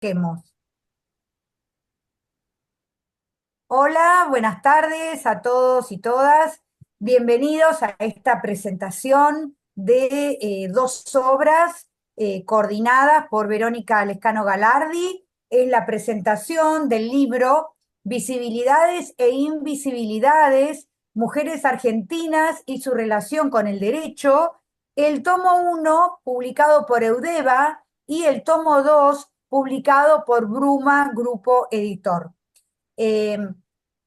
Arranquemos. Hola, buenas tardes a todos y todas. Bienvenidos a esta presentación de dos obras coordinadas por Verónica Lescano Galardi. Es la presentación del libro Visibilidades e Invisibilidades, Mujeres Argentinas y su relación con el derecho, el tomo uno publicado por Eudeva y el tomo 2 publicado por Bruma Grupo Editor. Eh,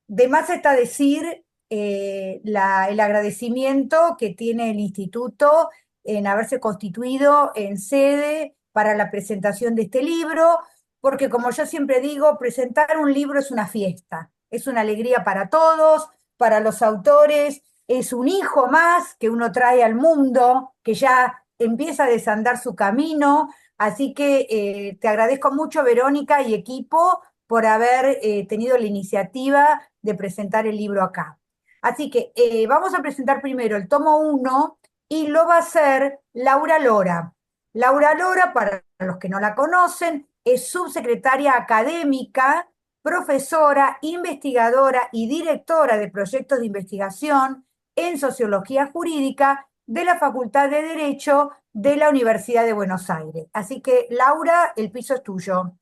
de más está decir el agradecimiento que tiene el instituto en haberse constituido en sede para la presentación de este libro, porque como yo siempre digo, presentar un libro es una fiesta, es una alegría para todos, para los autores, es un hijo más que uno trae al mundo, que ya empieza a desandar su camino. Así que te agradezco mucho, Verónica y equipo, por haber tenido la iniciativa de presentar el libro acá. Así que vamos a presentar primero el tomo uno y lo va a hacer Laura Lora. Laura Lora, para los que no la conocen, es subsecretaria académica, profesora, investigadora y directora de proyectos de investigación en sociología jurídica de la Facultad de Derecho de la Universidad de Buenos Aires. Así que, Laura, el piso es tuyo.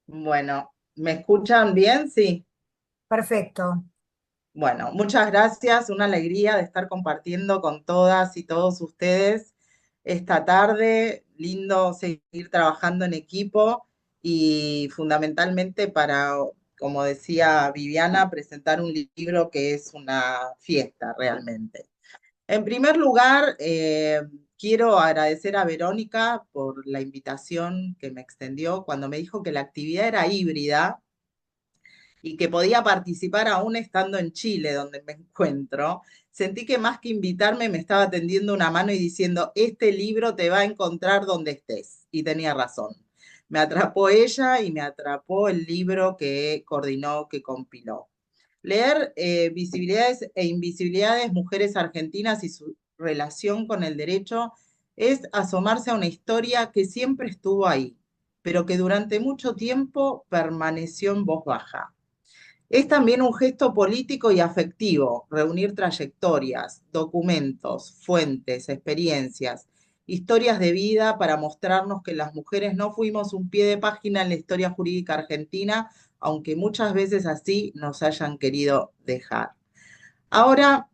Bueno, ¿me escuchan bien? Sí. Perfecto. Bueno, muchas gracias. Una alegría de estar compartiendo con todas y todos ustedes esta tarde. Lindo seguir trabajando en equipo y fundamentalmente para, como decía Viviana, presentar un libro que es una fiesta realmente. En primer lugar, quiero agradecer a Verónica por la invitación que me extendió cuando me dijo que la actividad era híbrida y que podía participar aún estando en Chile, donde me encuentro. Sentí que más que invitarme me estaba tendiendo una mano y diciendo, este libro te va a encontrar donde estés. Y tenía razón. Me atrapó ella y me atrapó el libro que coordinó, que compiló. Leer Visibilidades e Invisibilidades, Mujeres Argentinas y su relación con el derecho es asomarse a una historia que siempre estuvo ahí, pero que durante mucho tiempo permaneció en voz baja. Es también un gesto político y afectivo, reunir trayectorias, documentos, fuentes, experiencias, historias de vida para mostrarnos que las mujeres no fuimos un pie de página en la historia jurídica argentina, aunque muchas veces así nos hayan querido dejar. Ahora,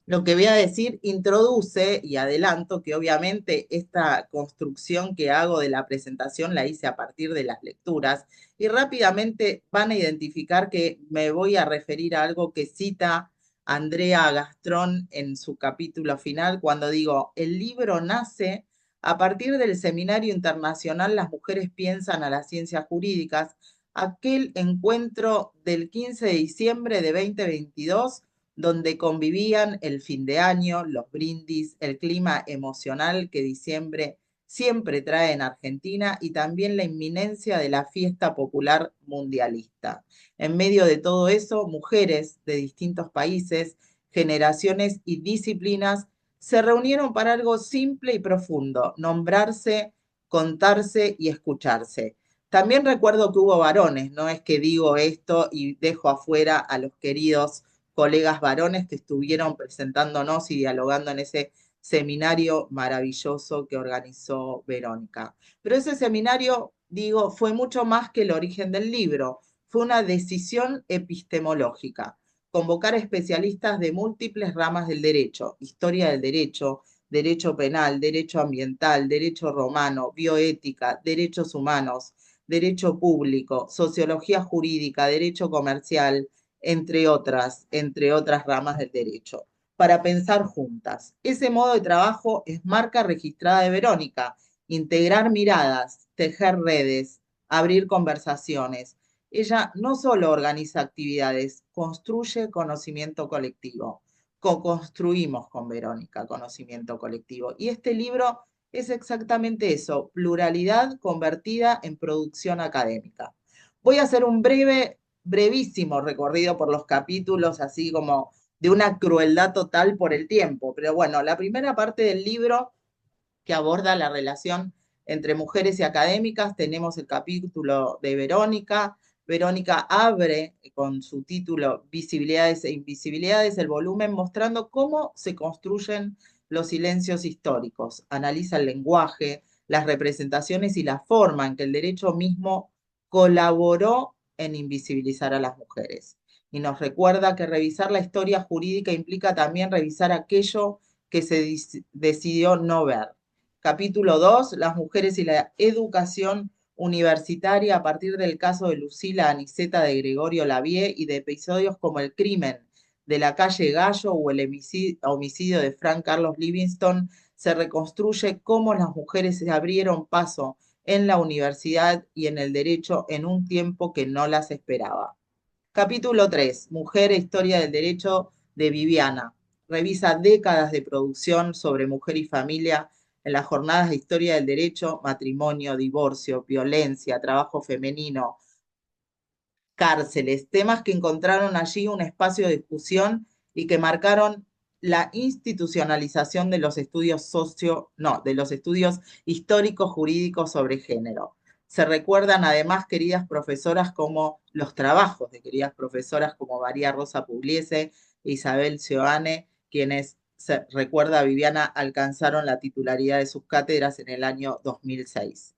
lo que voy a decir introduce y adelanto que obviamente esta construcción que hago de la presentación la hice a partir de las lecturas y rápidamente van a identificar que me voy a referir a algo que cita Andrea Gastrón en su capítulo final cuando digo, el libro nace a partir del Seminario Internacional Las Mujeres Piensan a las Ciencias Jurídicas, aquel encuentro del 15 de diciembre de 2022 donde convivían el fin de año, los brindis, el clima emocional que diciembre siempre trae en Argentina y también la inminencia de la fiesta popular mundialista. En medio de todo eso, mujeres de distintos países, generaciones y disciplinas se reunieron para algo simple y profundo, nombrarse, contarse y escucharse. También recuerdo que hubo varones, no es que digo esto y dejo afuera a los queridos colegas varones que estuvieron presentándonos y dialogando en ese seminario maravilloso que organizó Verónica. Pero ese seminario, digo, fue mucho más que el origen del libro, fue una decisión epistemológica, convocar especialistas de múltiples ramas del derecho, historia del derecho, derecho penal, derecho ambiental, derecho romano, bioética, derechos humanos, derecho público, sociología jurídica, derecho comercial, entre otras ramas del derecho, para pensar juntas. Ese modo de trabajo es marca registrada de Verónica, integrar miradas, tejer redes, abrir conversaciones. Ella no solo organiza actividades, construye conocimiento colectivo. Co-construimos con Verónica conocimiento colectivo. Y este libro es exactamente eso, pluralidad convertida en producción académica. Voy a hacer un brevísimo recorrido por los capítulos, así como de una crueldad total por el tiempo. Pero bueno, la primera parte del libro que aborda la relación Entre mujeres y académicas tenemos el capítulo de Verónica. Verónica abre con su título Visibilidades e Invisibilidades el volumen mostrando cómo se construyen los silencios históricos. Analiza el lenguaje, las representaciones y la forma en que el derecho mismo colaboró en invisibilizar a las mujeres. Y nos recuerda que revisar la historia jurídica implica también revisar aquello que se decidió no ver. Capítulo 2, las mujeres y la educación universitaria a partir del caso de Lucila Aniceta de Gregorio Lavie y de episodios como el crimen de la calle Gallo o el homicidio de Frank Carlos Livingston, se reconstruye cómo las mujeres se abrieron paso en la universidad y en el derecho en un tiempo que no las esperaba. Capítulo 3, Mujer e Historia del Derecho de Viviana. Revisa décadas de producción sobre mujer y familia en las jornadas de historia del derecho, matrimonio, divorcio, violencia, trabajo femenino, cárceles, temas que encontraron allí un espacio de discusión y que marcaron la institucionalización de los estudios de los estudios históricos jurídicos sobre género. Se recuerdan además queridas profesoras como los trabajos de queridas profesoras como María Rosa Pugliese e Isabel Cioane, quienes, se recuerda Viviana, alcanzaron la titularidad de sus cátedras en el año 2006.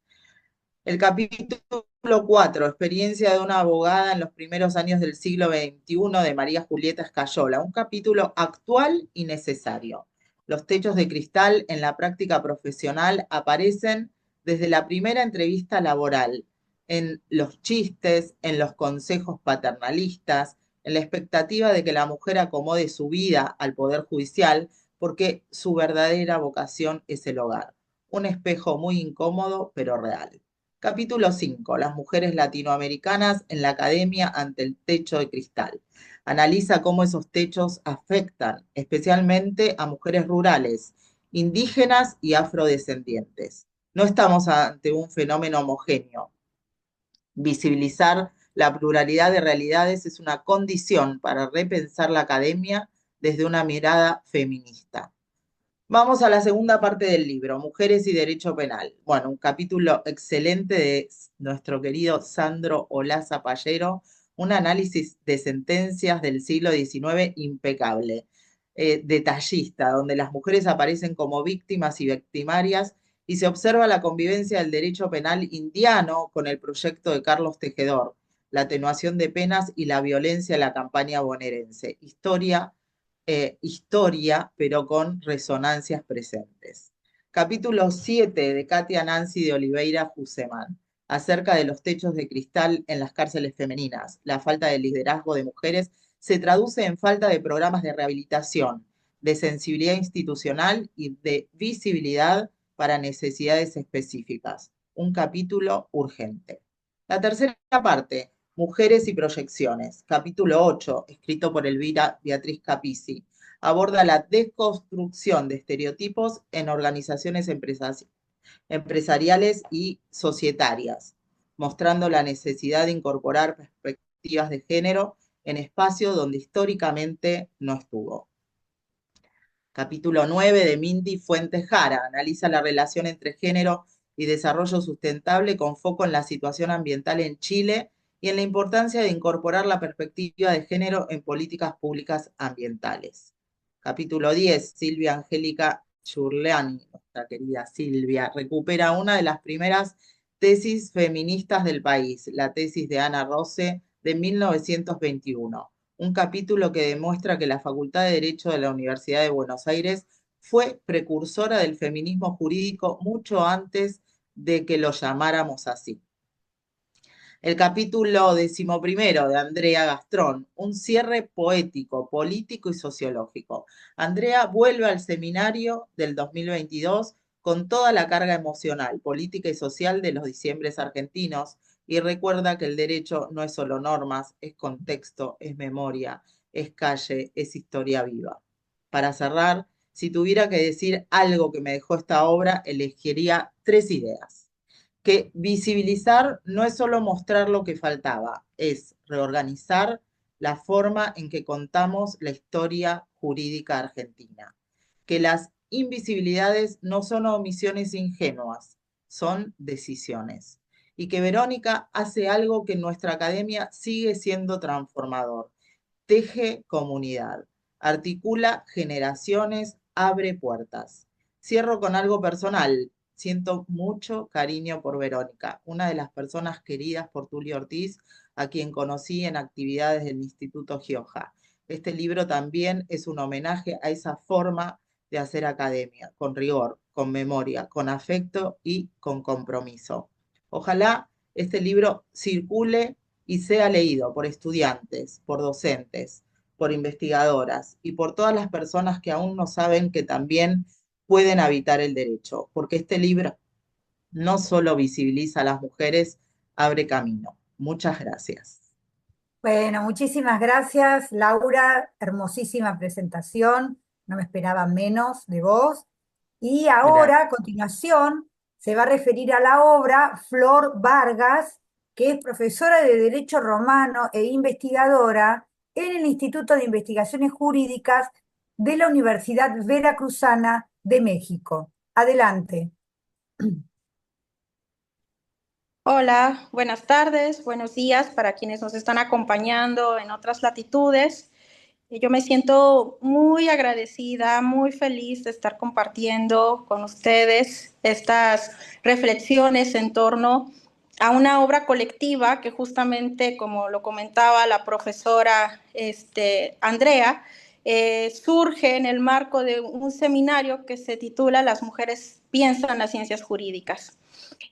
El capítulo 4, experiencia de una abogada en los primeros años del siglo XXI de María Julieta Escayola, un capítulo actual y necesario. Los techos de cristal en la práctica profesional aparecen desde la primera entrevista laboral, en los chistes, en los consejos paternalistas, en la expectativa de que la mujer acomode su vida al poder judicial, porque su verdadera vocación es el hogar. Un espejo muy incómodo, pero real. Capítulo 5. Las mujeres latinoamericanas en la academia ante el techo de cristal. Analiza cómo esos techos afectan especialmente a mujeres rurales, indígenas y afrodescendientes. No estamos ante un fenómeno homogéneo. Visibilizar la pluralidad de realidades es una condición para repensar la academia desde una mirada feminista. Vamos a la segunda parte del libro, Mujeres y Derecho Penal. Bueno, un capítulo excelente de nuestro querido Sandro Olaza Pallero, un análisis de sentencias del siglo XIX impecable, detallista, donde las mujeres aparecen como víctimas y victimarias y se observa la convivencia del derecho penal indiano con el proyecto de Carlos Tejedor, la atenuación de penas y la violencia en la campaña bonaerense. Historia, pero con resonancias presentes. Capítulo 7 de Katia Nancy de Oliveira Jusemán, acerca de los techos de cristal en las cárceles femeninas. La falta de liderazgo de mujeres se traduce en falta de programas de rehabilitación, de sensibilidad institucional y de visibilidad para necesidades específicas. Un capítulo urgente. La tercera parte, Mujeres y Proyecciones, capítulo 8, escrito por Elvira Beatriz Capizzi, aborda la deconstrucción de estereotipos en organizaciones empresariales y societarias, mostrando la necesidad de incorporar perspectivas de género en espacios donde históricamente no estuvo. Capítulo 9 de Mindy Fuentes Jara analiza la relación entre género y desarrollo sustentable con foco en la situación ambiental en Chile y en la importancia de incorporar la perspectiva de género en políticas públicas ambientales. Capítulo 10, Silvia Angélica Churleani, nuestra querida Silvia, recupera una de las primeras tesis feministas del país, la tesis de Ana Rose de 1921, un capítulo que demuestra que la Facultad de Derecho de la Universidad de Buenos Aires fue precursora del feminismo jurídico mucho antes de que lo llamáramos así. El capítulo 11 de Andrea Gastrón, un cierre poético, político y sociológico. Andrea vuelve al seminario del 2022 con toda la carga emocional, política y social de los diciembres argentinos y recuerda que el derecho no es solo normas, es contexto, es memoria, es calle, es historia viva. Para cerrar, si tuviera que decir algo que me dejó esta obra, elegiría 3 ideas: que visibilizar no es solo mostrar lo que faltaba, es reorganizar la forma en que contamos la historia jurídica argentina. Que las invisibilidades no son omisiones ingenuas, son decisiones. Y que Verónica hace algo que en nuestra academia sigue siendo transformador. Teje comunidad, articula generaciones, abre puertas. Cierro con algo personal. Siento mucho cariño por Verónica, una de las personas queridas por Tulio Ortiz, a quien conocí en actividades del Instituto Gioja. Este libro también es un homenaje a esa forma de hacer academia, con rigor, con memoria, con afecto y con compromiso. Ojalá este libro circule y sea leído por estudiantes, por docentes, por investigadoras y por todas las personas que aún no saben que también pueden habitar el derecho, porque este libro no solo visibiliza a las mujeres, abre camino. Muchas gracias. Bueno, muchísimas gracias, Laura. Hermosísima presentación. No me esperaba menos de vos. Y ahora, a Gracias. continuación, se va a referir a la obra Flor Vargas, que es profesora de Derecho Romano e investigadora en el Instituto de Investigaciones Jurídicas de la Universidad Veracruzana de México. Adelante. Hola, buenas tardes, buenos días para quienes nos están acompañando en otras latitudes. Yo me siento muy agradecida, muy feliz de estar compartiendo con ustedes estas reflexiones en torno a una obra colectiva que justamente, como lo comentaba la profesora Andrea, surge en el marco de un seminario que se titula Las mujeres piensan las ciencias jurídicas.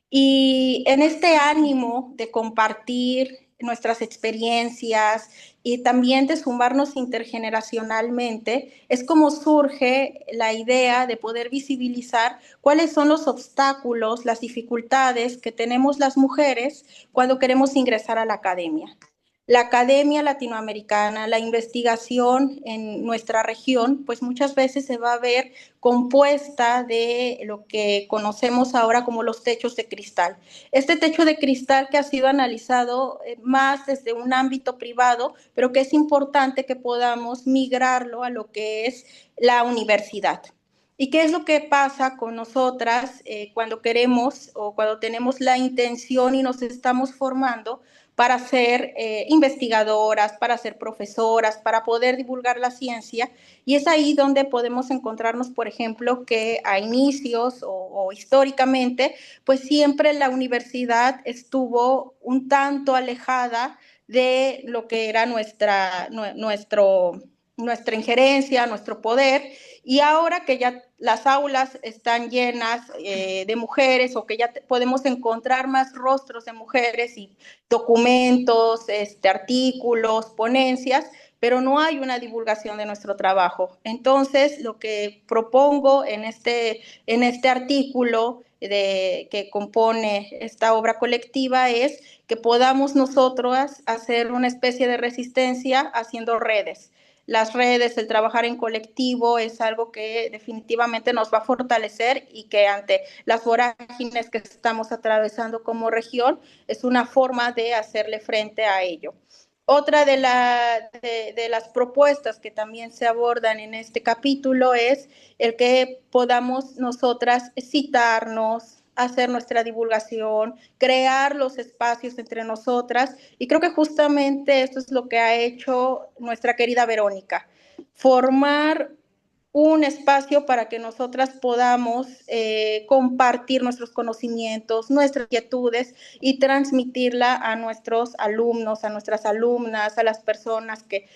Y en este ánimo de compartir nuestras experiencias y también de sumarnos intergeneracionalmente, es como surge la idea de poder visibilizar cuáles son los obstáculos, las dificultades que tenemos las mujeres cuando queremos ingresar a la academia. La academia latinoamericana, la investigación en nuestra región, pues muchas veces se va a ver compuesta de lo que conocemos ahora como los techos de cristal. Este techo de cristal que ha sido analizado más desde un ámbito privado, pero que es importante que podamos migrarlo a lo que es la universidad. ¿Y qué es lo que pasa con nosotras cuando queremos o cuando tenemos la intención y nos estamos formando para ser investigadoras, para ser profesoras, para poder divulgar la ciencia? Y es ahí donde podemos encontrarnos, por ejemplo, que a inicios o históricamente, pues siempre la universidad estuvo un tanto alejada de lo que era nuestra injerencia, nuestro poder, y ahora que ya las aulas están llenas de mujeres o que ya podemos encontrar más rostros de mujeres y documentos, artículos, ponencias, pero no hay una divulgación de nuestro trabajo. Entonces, lo que propongo en este artículo que compone esta obra colectiva es que podamos nosotros hacer una especie de resistencia haciendo redes. Las redes, el trabajar en colectivo es algo que definitivamente nos va a fortalecer y que ante las vorágines que estamos atravesando como región es una forma de hacerle frente a ello. Otra de las propuestas que también se abordan en este capítulo es el que podamos nosotras citarnos, hacer nuestra divulgación, crear los espacios entre nosotras, y creo que justamente esto es lo que ha hecho nuestra querida Verónica, formar un espacio para que nosotras podamos compartir nuestros conocimientos, nuestras inquietudes y transmitirla a nuestros alumnos, a nuestras alumnas, a las personas que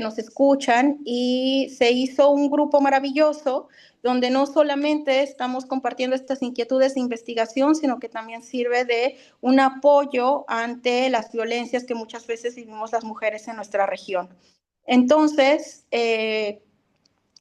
nos escuchan. Y se hizo un grupo maravilloso donde no solamente estamos compartiendo estas inquietudes de investigación, sino que también sirve de un apoyo ante las violencias que muchas veces vivimos las mujeres en nuestra región. Entonces,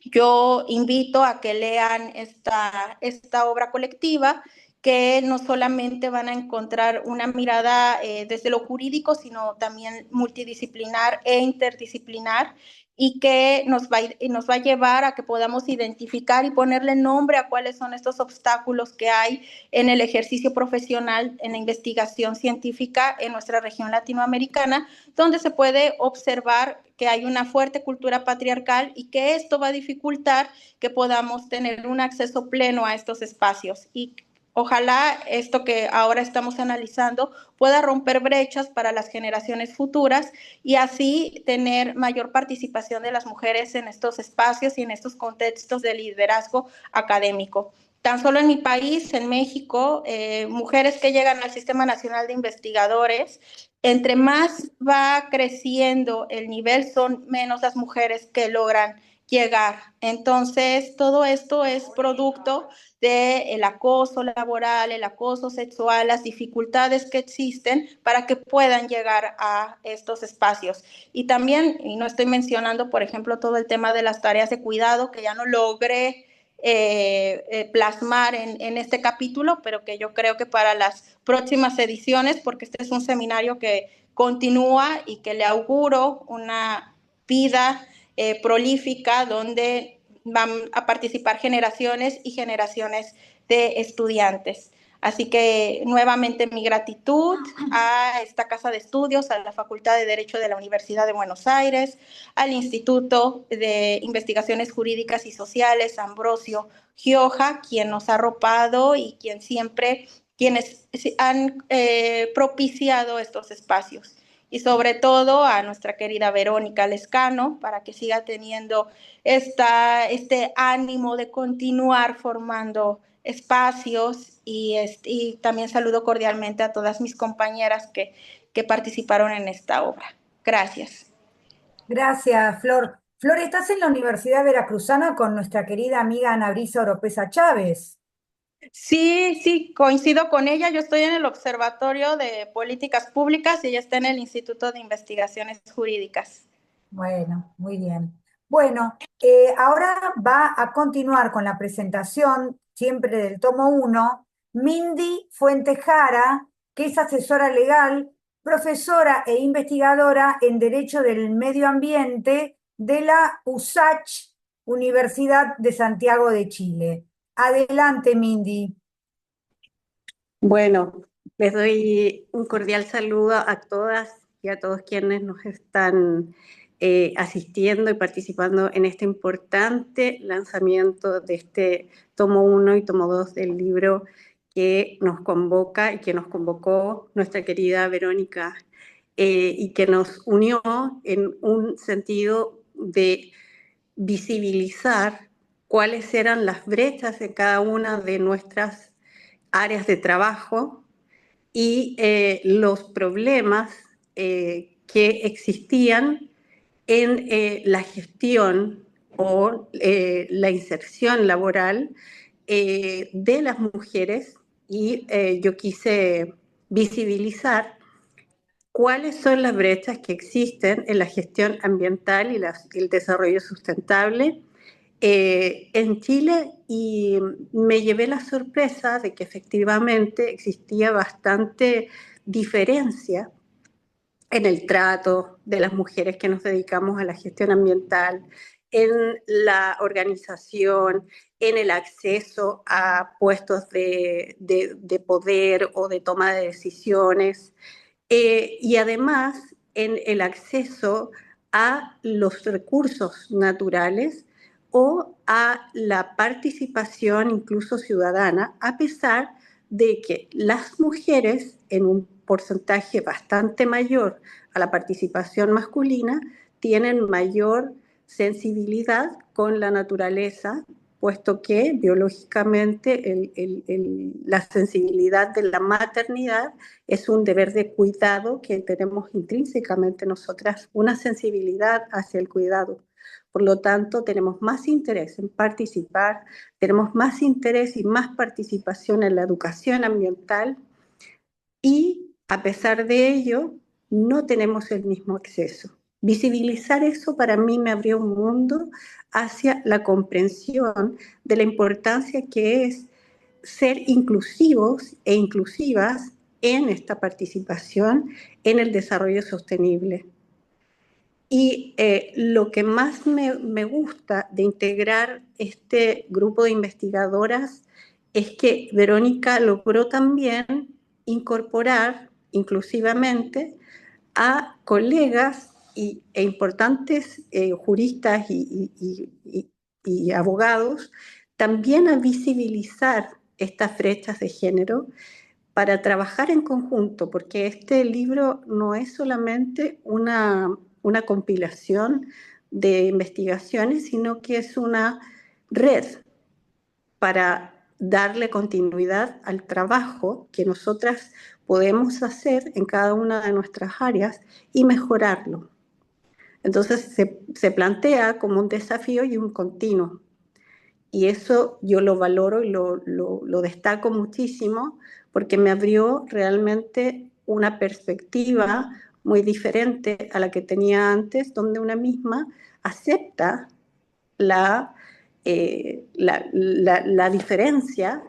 yo invito a que lean esta obra colectiva, que no solamente van a encontrar una mirada desde lo jurídico, sino también multidisciplinar e interdisciplinar, y que nos va a llevar a que podamos identificar y ponerle nombre a cuáles son estos obstáculos que hay en el ejercicio profesional, en la investigación científica en nuestra región latinoamericana, donde se puede observar que hay una fuerte cultura patriarcal y que esto va a dificultar que podamos tener un acceso pleno a estos espacios. Y Ojalá esto que ahora estamos analizando pueda romper brechas para las generaciones futuras y así tener mayor participación de las mujeres en estos espacios y en estos contextos de liderazgo académico. Tan solo en mi país, en México, mujeres que llegan al Sistema Nacional de Investigadores, entre más va creciendo el nivel, son menos las mujeres que logran llegar. Entonces, todo esto es producto del acoso laboral, el acoso sexual, las dificultades que existen para que puedan llegar a estos espacios. Y también, y no estoy mencionando, por ejemplo, todo el tema de las tareas de cuidado, que ya no logré plasmar en este capítulo, pero que yo creo que para las próximas ediciones, porque este es un seminario que continúa y que le auguro una vida prolífica donde van a participar generaciones y generaciones de estudiantes. Así que nuevamente mi gratitud a esta casa de estudios, a la Facultad de Derecho de la Universidad de Buenos Aires, al Instituto de Investigaciones Jurídicas y Sociales, Ambrosio Gioja, quien nos ha arropado y quienes han propiciado estos espacios. Y sobre todo a nuestra querida Verónica Lescano, para que siga teniendo este ánimo de continuar formando espacios y también saludo cordialmente a todas mis compañeras que participaron en esta obra. Gracias. Gracias, Flor. Flor, estás en la Universidad Veracruzana con nuestra querida amiga Ana Brisa Oropesa Chávez. Sí, sí, coincido con ella. Yo estoy en el Observatorio de Políticas Públicas y ella está en el Instituto de Investigaciones Jurídicas. Bueno, muy bien. Bueno, ahora va a continuar con la presentación, siempre del tomo uno, Mindy Fuentejara, que es asesora legal, profesora e investigadora en Derecho del Medio Ambiente de la USACH, Universidad de Santiago de Chile. Adelante, Mindy. Bueno, les doy un cordial saludo a todas y a todos quienes nos están asistiendo y participando en este importante lanzamiento de este tomo 1 y tomo 2 del libro que nos convoca y que nos convocó nuestra querida Verónica y que nos unió en un sentido de visibilizar cuáles eran las brechas de cada una de nuestras áreas de trabajo y los problemas que existían en la gestión o la inserción laboral de las mujeres y yo quise visibilizar cuáles son las brechas que existen en la gestión ambiental y el desarrollo sustentable en Chile y me llevé la sorpresa de que efectivamente existía bastante diferencia en el trato de las mujeres que nos dedicamos a la gestión ambiental, en la organización, en el acceso a puestos de poder o de toma de decisiones, y además en el acceso a los recursos naturales o a la participación incluso ciudadana, a pesar de que las mujeres, en un porcentaje bastante mayor a la participación masculina, tienen mayor sensibilidad con la naturaleza, puesto que biológicamente la sensibilidad de la maternidad es un deber de cuidado que tenemos intrínsecamente nosotras, una sensibilidad hacia el cuidado. Por lo tanto, tenemos más interés en participar, tenemos más interés y más participación en la educación ambiental y, a pesar de ello, no tenemos el mismo acceso. Visibilizar eso para mí me abrió un mundo hacia la comprensión de la importancia que es ser inclusivos e inclusivas en esta participación en el desarrollo sostenible. Y lo que más me gusta de integrar este grupo de investigadoras es que Verónica logró también incorporar inclusivamente a colegas e importantes juristas y abogados también a visibilizar estas brechas de género para trabajar en conjunto, porque este libro no es solamente una compilación de investigaciones, sino que es una red para darle continuidad al trabajo que nosotras podemos hacer en cada una de nuestras áreas y mejorarlo. Entonces se plantea como un desafío y un continuo. Y eso yo lo valoro y lo destaco muchísimo porque me abrió realmente una perspectiva muy diferente a la que tenía antes, donde una misma acepta la diferencia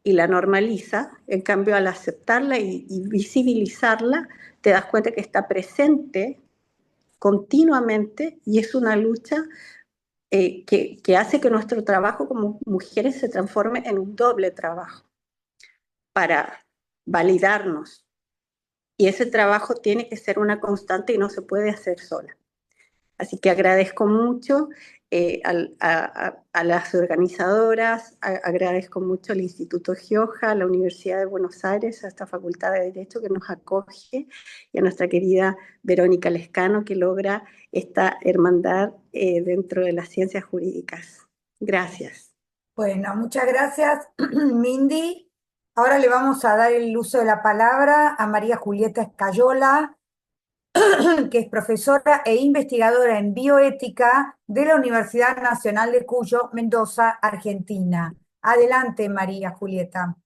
y la normaliza. En cambio, al aceptarla y visibilizarla, te das cuenta que está presente continuamente y es una lucha que hace que nuestro trabajo como mujeres se transforme en un doble trabajo para validarnos. Y ese trabajo tiene que ser una constante y no se puede hacer sola. Así que agradezco mucho a las organizadoras, agradezco mucho al Instituto Gioja, a la Universidad de Buenos Aires, a esta Facultad de Derecho que nos acoge y a nuestra querida Verónica Lescano que logra esta hermandad dentro de las ciencias jurídicas. Gracias. Bueno, muchas gracias, Mindy. Ahora le vamos a dar el uso de la palabra a María Julieta Escayola, que es profesora e investigadora en bioética de la Universidad Nacional de Cuyo, Mendoza, Argentina. Adelante, María Julieta.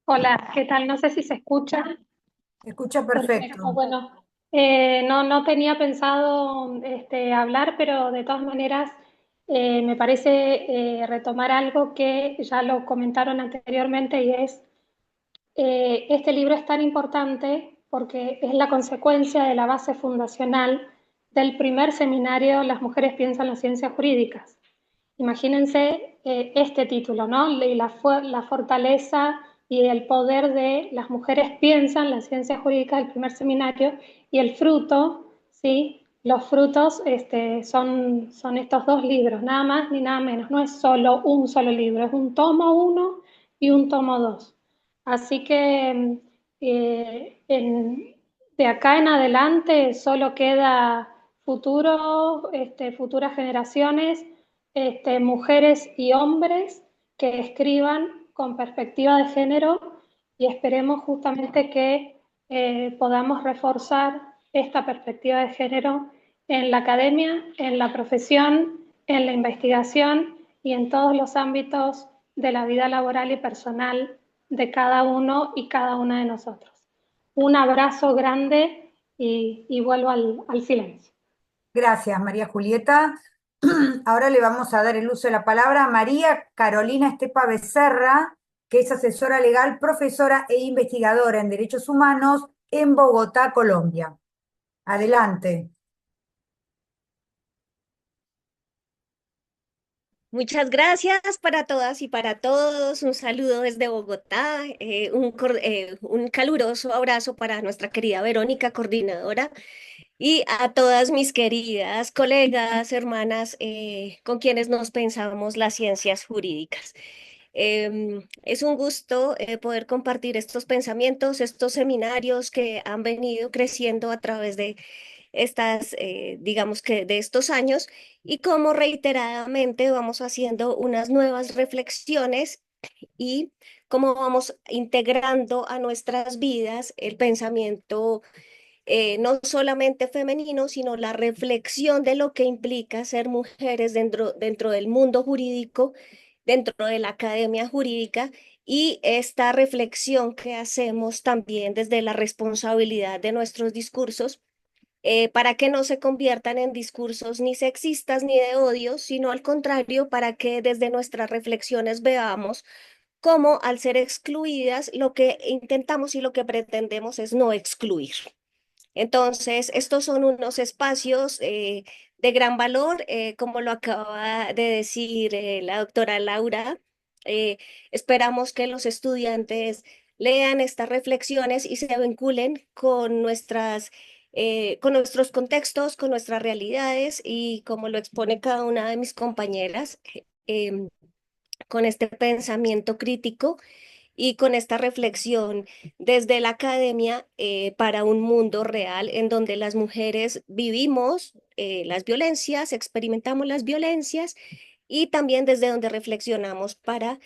Hola, ¿qué tal? No sé si se escucha. Se escucha Perfecto. perfecto. Bueno, no tenía pensado hablar, pero de todas maneras me parece retomar algo que ya lo comentaron anteriormente y es, este libro es tan importante porque es la consecuencia de la base fundacional del primer seminario Las mujeres piensan las ciencias jurídicas. Imagínense este título, ¿no? Y la fortaleza y el poder de las mujeres piensan las ciencias jurídicas del primer seminario y el fruto, ¿sí? Los frutos son estos dos libros, nada más ni nada menos. No es solo un solo libro, es un tomo 1 y un tomo 2. Así que de acá en adelante solo queda futuras generaciones, mujeres y hombres que escriban con perspectiva de género y esperemos justamente que podamos reforzar esta perspectiva de género en la academia, en la profesión, en la investigación y en todos los ámbitos de la vida laboral y personal de cada uno y cada una de nosotros. Un abrazo grande y vuelvo al silencio. Gracias, María Julieta. Ahora le vamos a dar el uso de la palabra a María Carolina Estepa Becerra, que es asesora legal, profesora e investigadora en derechos humanos en Bogotá, Colombia. Adelante. Muchas gracias para todas y para todos. Un saludo desde Bogotá, un caluroso abrazo para nuestra querida Verónica, coordinadora, y a todas mis queridas colegas, hermanas, con quienes nos pensamos las ciencias jurídicas. Es un gusto poder compartir estos pensamientos, estos seminarios que han venido creciendo a través de digamos que de estos años, y cómo reiteradamente vamos haciendo unas nuevas reflexiones y cómo vamos integrando a nuestras vidas el pensamiento no solamente femenino, sino la reflexión de lo que implica ser mujeres dentro del mundo jurídico, dentro de la academia jurídica, y esta reflexión que hacemos también desde la responsabilidad de nuestros discursos, para que no se conviertan en discursos ni sexistas ni de odio, sino al contrario, para que desde nuestras reflexiones veamos cómo al ser excluidas, lo que intentamos y lo que pretendemos es no excluir. Entonces, estos son unos espacios de gran valor, como lo acaba de decir la doctora Laura. eh, Esperamos que los estudiantes lean estas reflexiones y se vinculen con nuestras con nuestros contextos, con nuestras realidades y como lo expone cada una de mis compañeras, em, con este pensamiento crítico y con esta reflexión desde la academia para un mundo real en donde las mujeres vivimos las violencias, experimentamos las violencias y también desde donde reflexionamos para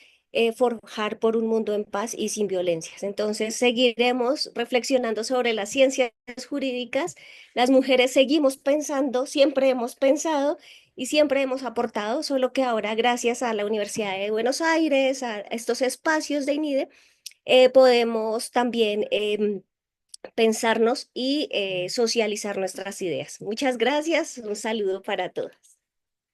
forjar por un mundo en paz y sin violencias. Entonces, seguiremos reflexionando sobre las ciencias jurídicas. Las mujeres seguimos pensando, siempre hemos pensado y siempre hemos aportado, solo que ahora, gracias a la Universidad de Buenos Aires, a estos espacios de INIDE, podemos también pensarnos y socializar nuestras ideas. Muchas gracias, un saludo para todas.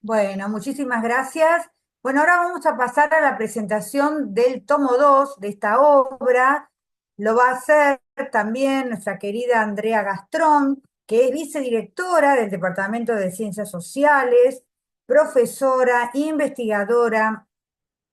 Bueno, muchísimas gracias. Bueno, ahora vamos a pasar a la presentación del tomo 2 de esta obra. Lo va a hacer también nuestra querida Andrea Gastrón, que es vicedirectora del Departamento de Ciencias Sociales, profesora, investigadora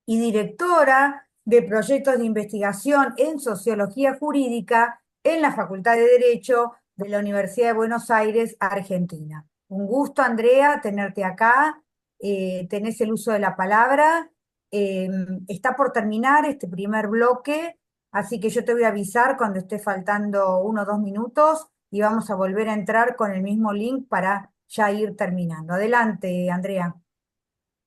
y directora de proyectos de investigación en sociología jurídica en la Facultad de Derecho de la Universidad de Buenos Aires, Argentina. Un gusto, Andrea, tenerte acá. Tenés el uso de la palabra. Está por terminar este primer bloque, así que yo te voy a avisar cuando esté faltando 1 o 2 minutos y vamos a volver a entrar con el mismo link para ya ir terminando. Adelante, Andrea.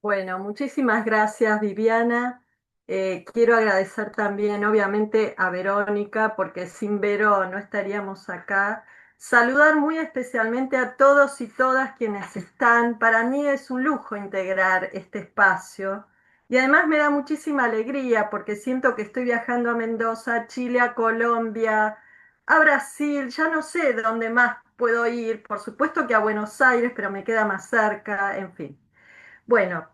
Bueno, muchísimas gracias, Viviana. Quiero agradecer también, obviamente, a Verónica, porque sin Vero no estaríamos acá. Saludar muy especialmente a todos y todas quienes están. Para mí es un lujo integrar este espacio. Y además me da muchísima alegría porque siento que estoy viajando a Mendoza, a Chile, a Colombia, a Brasil, ya no sé dónde más puedo ir. Por supuesto que a Buenos Aires, pero me queda más cerca, en fin. Bueno,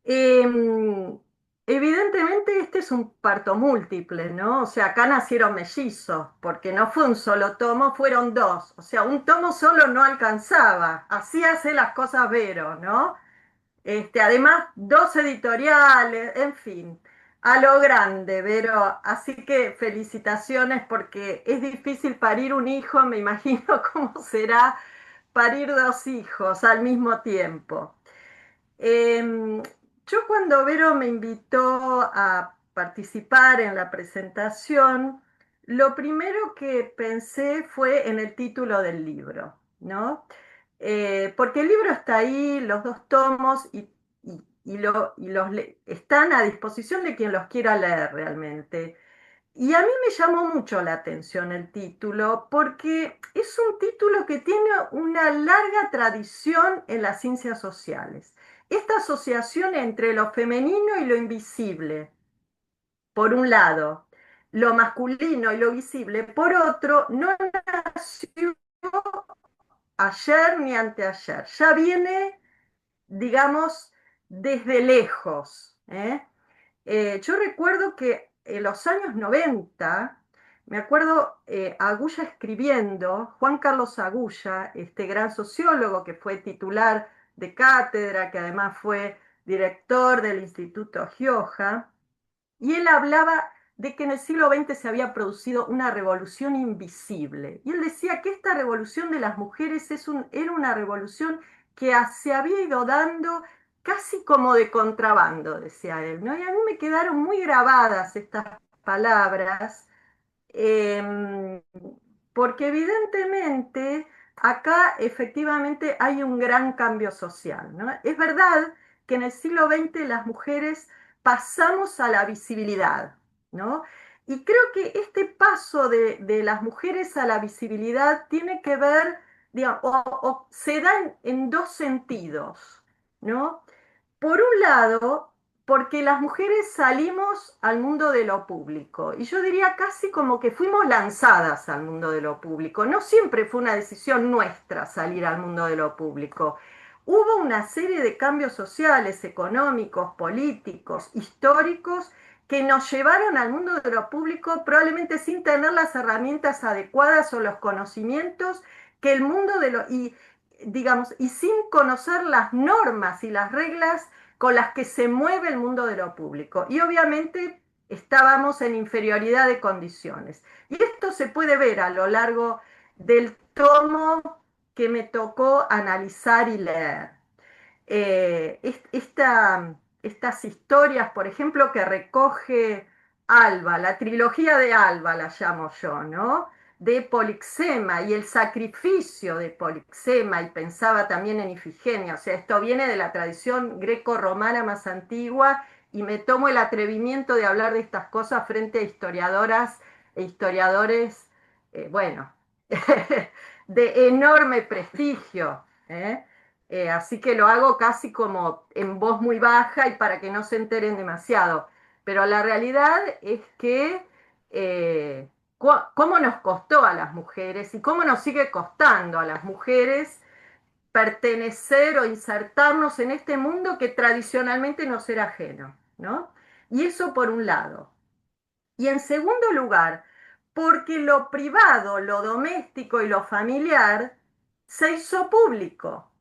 Em, evidentemente este es un parto múltiple, ¿no? O sea, acá nacieron mellizos, porque no fue un solo tomo, fueron dos. O sea, un tomo solo no alcanzaba. Así hace las cosas Vero, ¿no? Además, dos editoriales, en fin, a lo grande, Vero. Así que felicitaciones porque es difícil parir un hijo, me imagino cómo será parir dos hijos al mismo tiempo. Em, yo cuando Vero me invitó a participar en la presentación, lo primero que pensé fue en el título del libro, ¿no? Porque el libro está ahí, los dos tomos, están a disposición de quien los quiera leer realmente. Y a mí me llamó mucho la atención el título porque es un título que tiene una larga tradición en las ciencias sociales. Esta asociación entre lo femenino y lo invisible, por un lado, lo masculino y lo visible, por otro, no nació ayer ni anteayer, ya viene, digamos, desde lejos, ¿eh? Yo recuerdo que en los años 90, me acuerdo Agulla escribiendo, Juan Carlos Agulla, este gran sociólogo que fue titular de cátedra, que además fue director del Instituto Gioja, y él hablaba de que en el siglo XX se había producido una revolución invisible. Y él decía que esta revolución de las mujeres era una revolución que se había ido dando casi como de contrabando, decía él, ¿no? Y a mí me quedaron muy grabadas estas palabras, eh, porque evidentemente acá efectivamente hay un gran cambio social, ¿no? Es verdad que en el siglo XX las mujeres pasamos a la visibilidad, ¿no? Y creo que este paso de las mujeres a la visibilidad tiene que ver, digamos, o se da en dos sentidos, ¿no? Por un lado, porque las mujeres salimos al mundo de lo público, y yo diría casi como que fuimos lanzadas al mundo de lo público. No siempre fue una decisión nuestra salir al mundo de lo público. Hubo una serie de cambios sociales, económicos, políticos, históricos, que nos llevaron al mundo de lo público probablemente sin tener las herramientas adecuadas o los conocimientos que el mundo de lo... Y, digamos, y sin conocer las normas y las reglas con las que se mueve el mundo de lo público. Y obviamente estábamos en inferioridad de condiciones. Y esto se puede ver a lo largo del tomo que me tocó analizar y leer. Estas historias, por ejemplo, que recoge Alba, la trilogía de Alba la llamo yo, ¿no? De Polixema y el sacrificio de Polixema, y pensaba también en Ifigenia, o sea, esto viene de la tradición greco-romana más antigua, y me tomo el atrevimiento de hablar de estas cosas frente a historiadoras e historiadores, bueno, de enorme prestigio, ¿eh? Así que lo hago casi como en voz muy baja y para que no se enteren demasiado. Pero la realidad es que cómo nos costó a las mujeres y cómo nos sigue costando a las mujeres pertenecer o insertarnos en este mundo que tradicionalmente nos era ajeno, ¿no? Y eso por un lado. Y en segundo lugar, porque lo privado, lo doméstico y lo familiar se hizo público.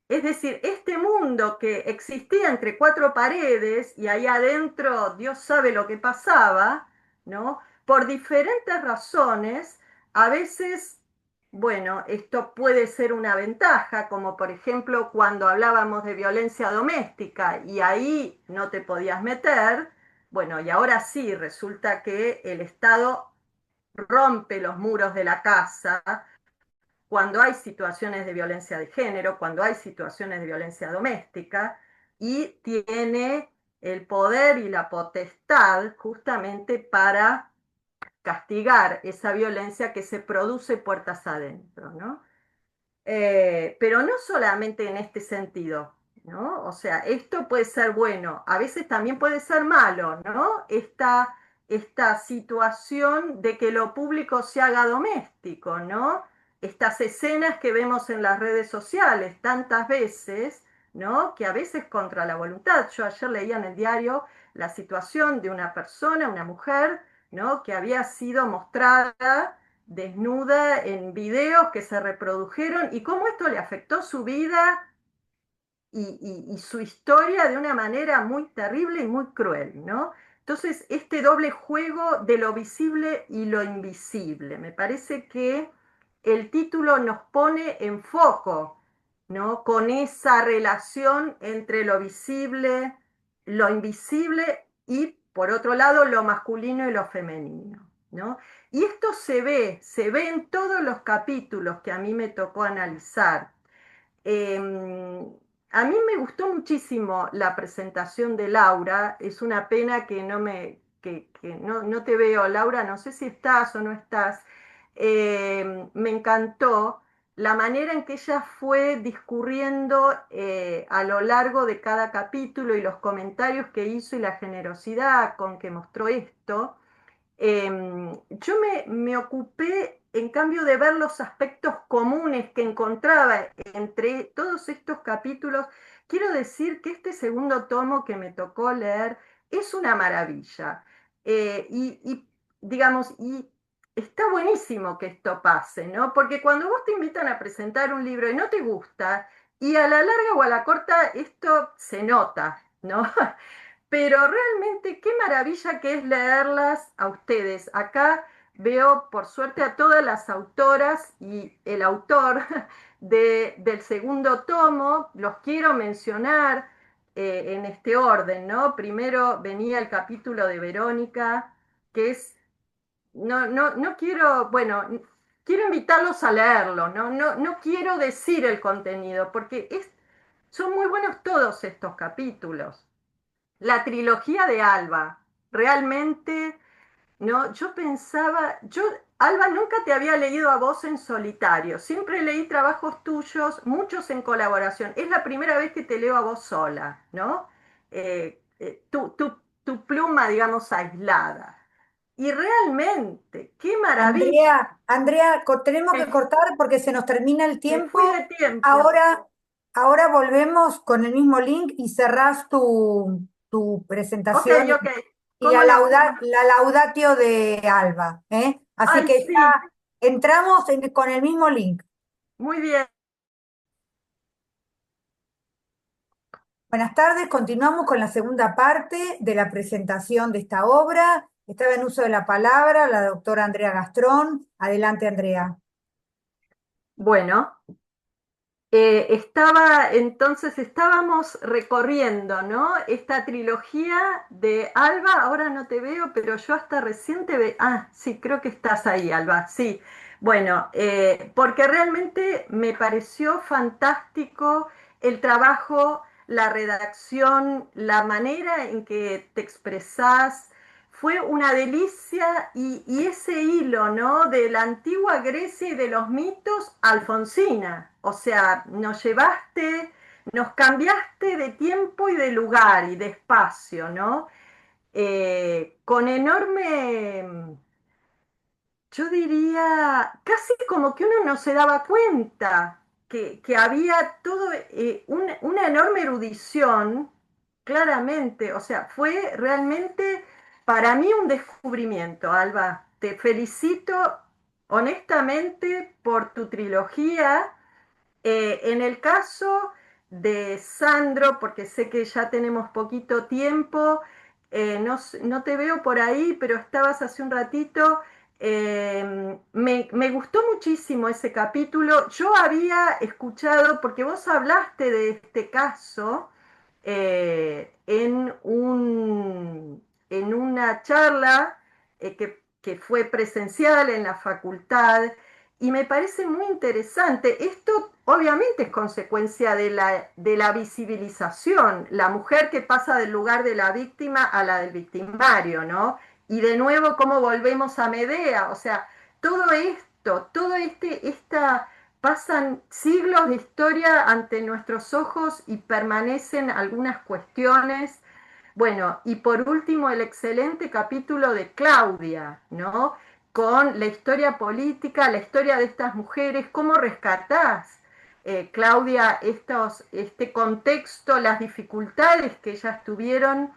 Es decir, este mundo que existía entre cuatro paredes y ahí adentro Dios sabe lo que pasaba, ¿no? Por diferentes razones, a veces, bueno, esto puede ser una ventaja, como por ejemplo cuando hablábamos de violencia doméstica y ahí no te podías meter, bueno, y ahora sí, resulta que el Estado rompe los muros de la casa cuando hay situaciones de violencia de género, cuando hay situaciones de violencia doméstica, y tiene el poder y la potestad justamente para castigar esa violencia que se produce puertas adentro, ¿no? Pero no solamente en este sentido, ¿no? O sea, esto puede ser bueno, a veces también puede ser malo, ¿no? Esta situación de que lo público se haga doméstico, ¿no? Estas escenas que vemos en las redes sociales tantas veces, ¿no? Que a veces contra la voluntad. Yo ayer leía en el diario la situación de una persona, una mujer, ¿no? Que había sido mostrada desnuda en videos que se reprodujeron y cómo esto le afectó su vida y su historia de una manera muy terrible y muy cruel, ¿no? Entonces, este doble juego de lo visible y lo invisible, me parece que el título nos pone en foco, ¿no? Con esa relación entre lo visible, lo invisible y, por otro lado, lo masculino y lo femenino, ¿no? Y esto se ve en todos los capítulos que a mí me tocó analizar. A mí me gustó muchísimo la presentación de Laura. Es una pena que no te veo, Laura. No sé si estás o no estás. Me encantó la manera en que ella fue discurriendo a lo largo de cada capítulo y los comentarios que hizo y la generosidad con que mostró esto. Yo me ocupé, en cambio, de ver los aspectos comunes que encontraba entre todos estos capítulos. Quiero decir que este segundo tomo que me tocó leer es una maravilla. Digamos, y está buenísimo que esto pase, ¿no? Porque cuando vos te invitan a presentar un libro y no te gusta, y a la larga o a la corta esto se nota, ¿no? Pero realmente qué maravilla que es leerlas a ustedes. Acá veo por suerte a todas las autoras y el autor del segundo tomo. Los quiero mencionar en este orden, ¿no? Primero venía el capítulo de Verónica, que es, no quiero, bueno, quiero invitarlos a leerlo, no quiero decir el contenido, porque son muy buenos todos estos capítulos. La trilogía de Alba, realmente, ¿no? Yo pensaba, Alba, nunca te había leído a vos en solitario, siempre leí trabajos tuyos, muchos en colaboración. Es la primera vez que te leo a vos sola, ¿no? Tu pluma, digamos, aislada. Y realmente, qué maravilla. Andrea, tenemos que Me, cortar porque se nos termina el me fui tiempo. de tiempo. Ahora, ahora volvemos con el mismo link y cerrás tu Ok, presentación ok. y ¿Cómo no? ¿Cómo no? la laudatio de Alba, ¿eh? Así Ay, que sí, ya entramos con el mismo link. muy bien. Buenas tardes, continuamos con la segunda parte de la presentación de esta obra. Estaba en uso de la palabra la doctora Andrea Gastrón. Adelante, Andrea. Bueno, estábamos recorriendo, ¿no? Esta trilogía de Alba, ahora no te veo, pero yo hasta recién te veo. Ah, sí, creo que estás ahí, Alba, sí. Bueno, porque realmente me pareció fantástico el trabajo, la redacción, la manera en que te expresás. Fue una delicia y ese hilo, ¿no? De la antigua Grecia y de los mitos, Alfonsina. O sea, nos llevaste, nos cambiaste de tiempo y de lugar y de espacio, ¿no? Con enorme, yo diría, casi como que uno no se daba cuenta que había todo, una enorme erudición, claramente, o sea, fue realmente para mí un descubrimiento, Alba. Te felicito honestamente por tu trilogía. En el caso de Sandro, porque sé que ya tenemos poquito tiempo, no te veo por ahí, pero estabas hace un ratito. Me gustó muchísimo ese capítulo. Yo había escuchado, porque vos hablaste de este caso en una charla que fue presencial en la facultad y me parece muy interesante. Esto obviamente es consecuencia de la visibilización, la mujer que pasa del lugar de la víctima a la del victimario, ¿no? Y de nuevo, cómo volvemos a Medea, o sea, todo esto, pasan siglos de historia ante nuestros ojos y permanecen algunas cuestiones. Bueno, y por último, el excelente capítulo de Claudia, ¿no? Con la historia política, la historia de estas mujeres, cómo rescatás, Claudia, este contexto, las dificultades que ellas tuvieron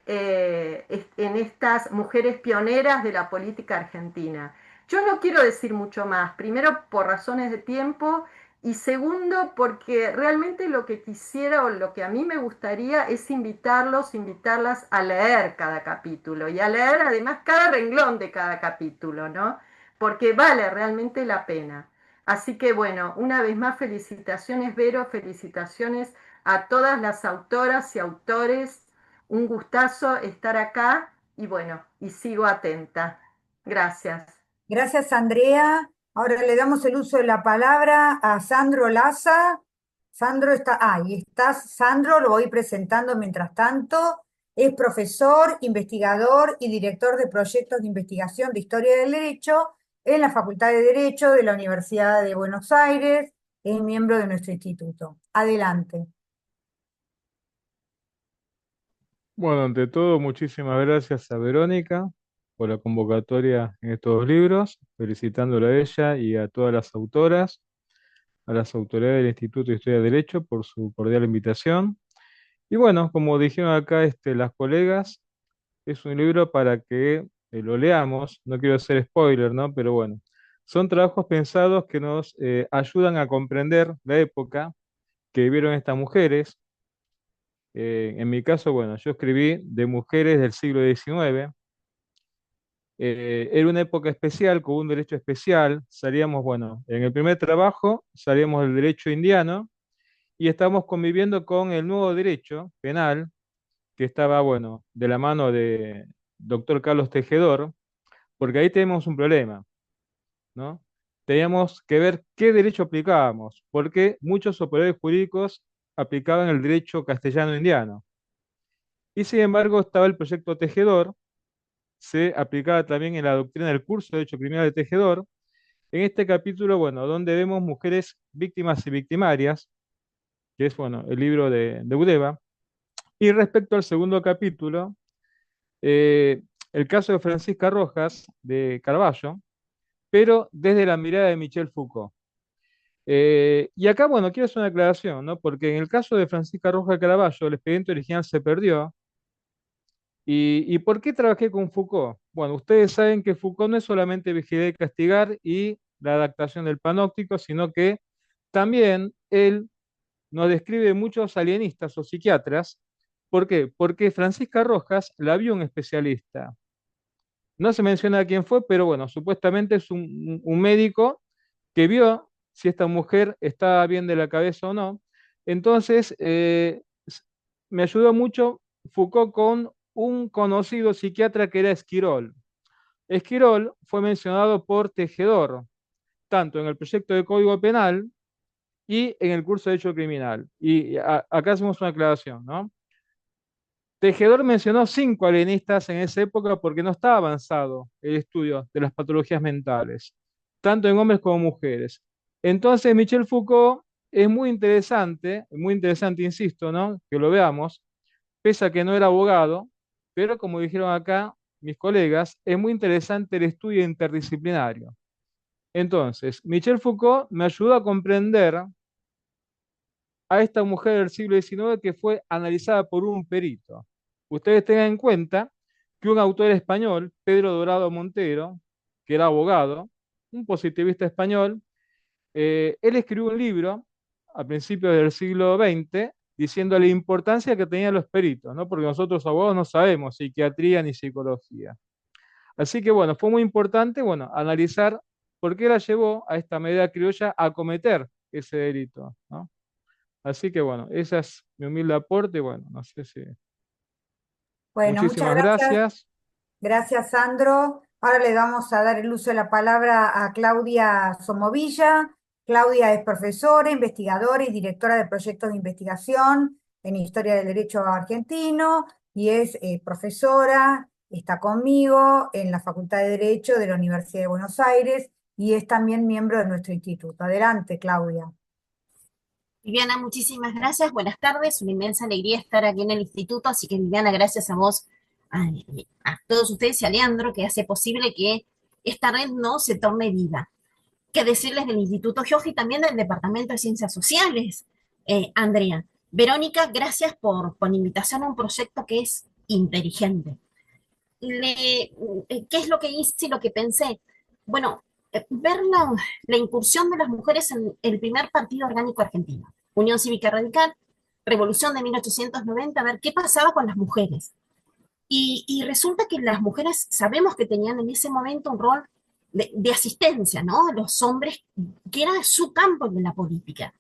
en estas mujeres pioneras de la política argentina. Yo no quiero decir mucho más, primero por razones de tiempo y segundo porque realmente lo que quisiera o lo que a mí me gustaría es invitarlas a leer cada capítulo y a leer además cada renglón de cada capítulo, ¿no? Porque vale realmente la pena. Así que bueno, una vez más felicitaciones Vero, felicitaciones a todas las autoras y autores, un gustazo estar acá y bueno, y sigo atenta. Gracias. Gracias, Andrea. Ahora le damos el uso de la palabra a Sandro Laza. Sandro está, ahí estás, Sandro, lo voy presentando mientras tanto. Es profesor, investigador y director de proyectos de investigación de Historia del Derecho en la Facultad de Derecho de la Universidad de Buenos Aires. Es miembro de nuestro instituto. Adelante. Bueno, ante todo, muchísimas gracias a Verónica por la convocatoria en estos libros, felicitándola a ella y a todas las autoras, a las autoridades del Instituto de Historia del Derecho por su cordial invitación. Y bueno, como dijeron acá las colegas, es un libro para que lo leamos, no quiero hacer spoiler, ¿no? Pero bueno, son trabajos pensados que nos ayudan a comprender la época que vivieron estas mujeres. En mi caso, bueno, yo escribí de mujeres del siglo XIX. Era una época especial, con un derecho especial. Salíamos, bueno, en el primer trabajo salíamos del derecho indiano y estábamos conviviendo con el nuevo derecho penal, que estaba, bueno, de la mano de doctor Carlos Tejedor, porque ahí tenemos un problema, ¿no? Teníamos que ver qué derecho aplicábamos, porque muchos operadores jurídicos aplicaban el derecho castellano-indiano. Y sin embargo estaba el proyecto Tejedor, se aplicaba también en la doctrina del curso de Derecho Criminal de Tejedor. En este capítulo, bueno, donde vemos mujeres víctimas y victimarias, que es, bueno, el libro de Udeva. Y respecto al segundo capítulo, el caso de Francisca Rojas de Carballo, pero desde la mirada de Michel Foucault. Y acá, bueno, quiero hacer una aclaración, ¿no? Porque en el caso de Francisca Rojas de Carballo, el expediente original se perdió. ¿Y por qué trabajé con Foucault? Bueno, ustedes saben que Foucault no es solamente vigilar y castigar y la adaptación del panóptico, sino que también él nos describe muchos alienistas o psiquiatras. ¿Por qué? Porque Francisca Rojas la vio un especialista. No se menciona quién fue, pero bueno, supuestamente es un médico que vio si esta mujer estaba bien de la cabeza o no. Entonces, me ayudó mucho Foucault con un conocido psiquiatra que era Esquirol. Esquirol fue mencionado por Tejedor, tanto en el proyecto de Código Penal y en el curso de Derecho Criminal. Y acá hacemos una aclaración, ¿no? Tejedor mencionó 5 alienistas en esa época porque no estaba avanzado el estudio de las patologías mentales, tanto en hombres como mujeres. Entonces, Michel Foucault es muy interesante, insisto, ¿no? Que lo veamos, pese a que no era abogado, pero como dijeron acá mis colegas, es muy interesante el estudio interdisciplinario. Entonces, Michel Foucault me ayudó a comprender a esta mujer del siglo XIX que fue analizada por un perito. Ustedes tengan en cuenta que un autor español, Pedro Dorado Montero, que era abogado, un positivista español, él escribió un libro a principios del siglo XX diciendo la importancia que tenían los peritos, ¿no? Porque nosotros abogados no sabemos psiquiatría ni psicología. Así que bueno, fue muy importante, bueno, analizar por qué la llevó a esta medida criolla a cometer ese delito, ¿no? Así que bueno, ese es mi humilde aporte. Bueno, no sé si. Bueno, muchas Muchísimas gracias. gracias. Gracias, Sandro. Ahora le vamos a dar el uso de la palabra a Claudia Somovilla. Claudia es profesora, investigadora y directora de proyectos de investigación en Historia del Derecho Argentino y es profesora, está conmigo en la Facultad de Derecho de la Universidad de Buenos Aires y es también miembro de nuestro instituto. Adelante, Claudia. Viviana, muchísimas gracias. Buenas tardes. Una inmensa alegría estar aquí en el instituto. Así que, Viviana, gracias a vos, a, a todos ustedes y a Leandro, que hace posible que esta red no se torne viva. ¿Qué decirles del Instituto Gioja y también del Departamento de Ciencias Sociales, Andrea? Verónica, gracias por la invitación a un proyecto que es inteligente. ¿Qué es lo que hice y lo que pensé? Bueno, ver la incursión de las mujeres en el primer partido orgánico argentino, Unión Cívica Radical, Revolución de 1890, a ver qué pasaba con las mujeres. Y resulta que las mujeres sabemos que tenían en ese momento un rol de asistencia, ¿no? Los hombres, que era su campo de la política.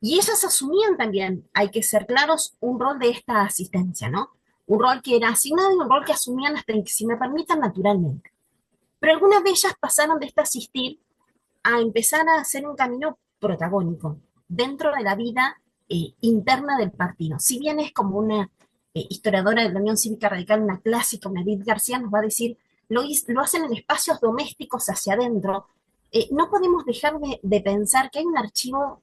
Y ellas asumían también, hay que ser claros, un rol de esta asistencia, ¿no? Un rol que era asignado y un rol que asumían hasta que, si me permitan, naturalmente. Pero algunas de ellas pasaron de este asistir a empezar a hacer un camino protagónico dentro de la vida interna del partido. Si bien es como una historiadora de la Unión Cívica Radical, una clásica, una Edith García, nos va a decir, lo hacen en espacios domésticos hacia adentro. No podemos dejar de pensar que hay un archivo,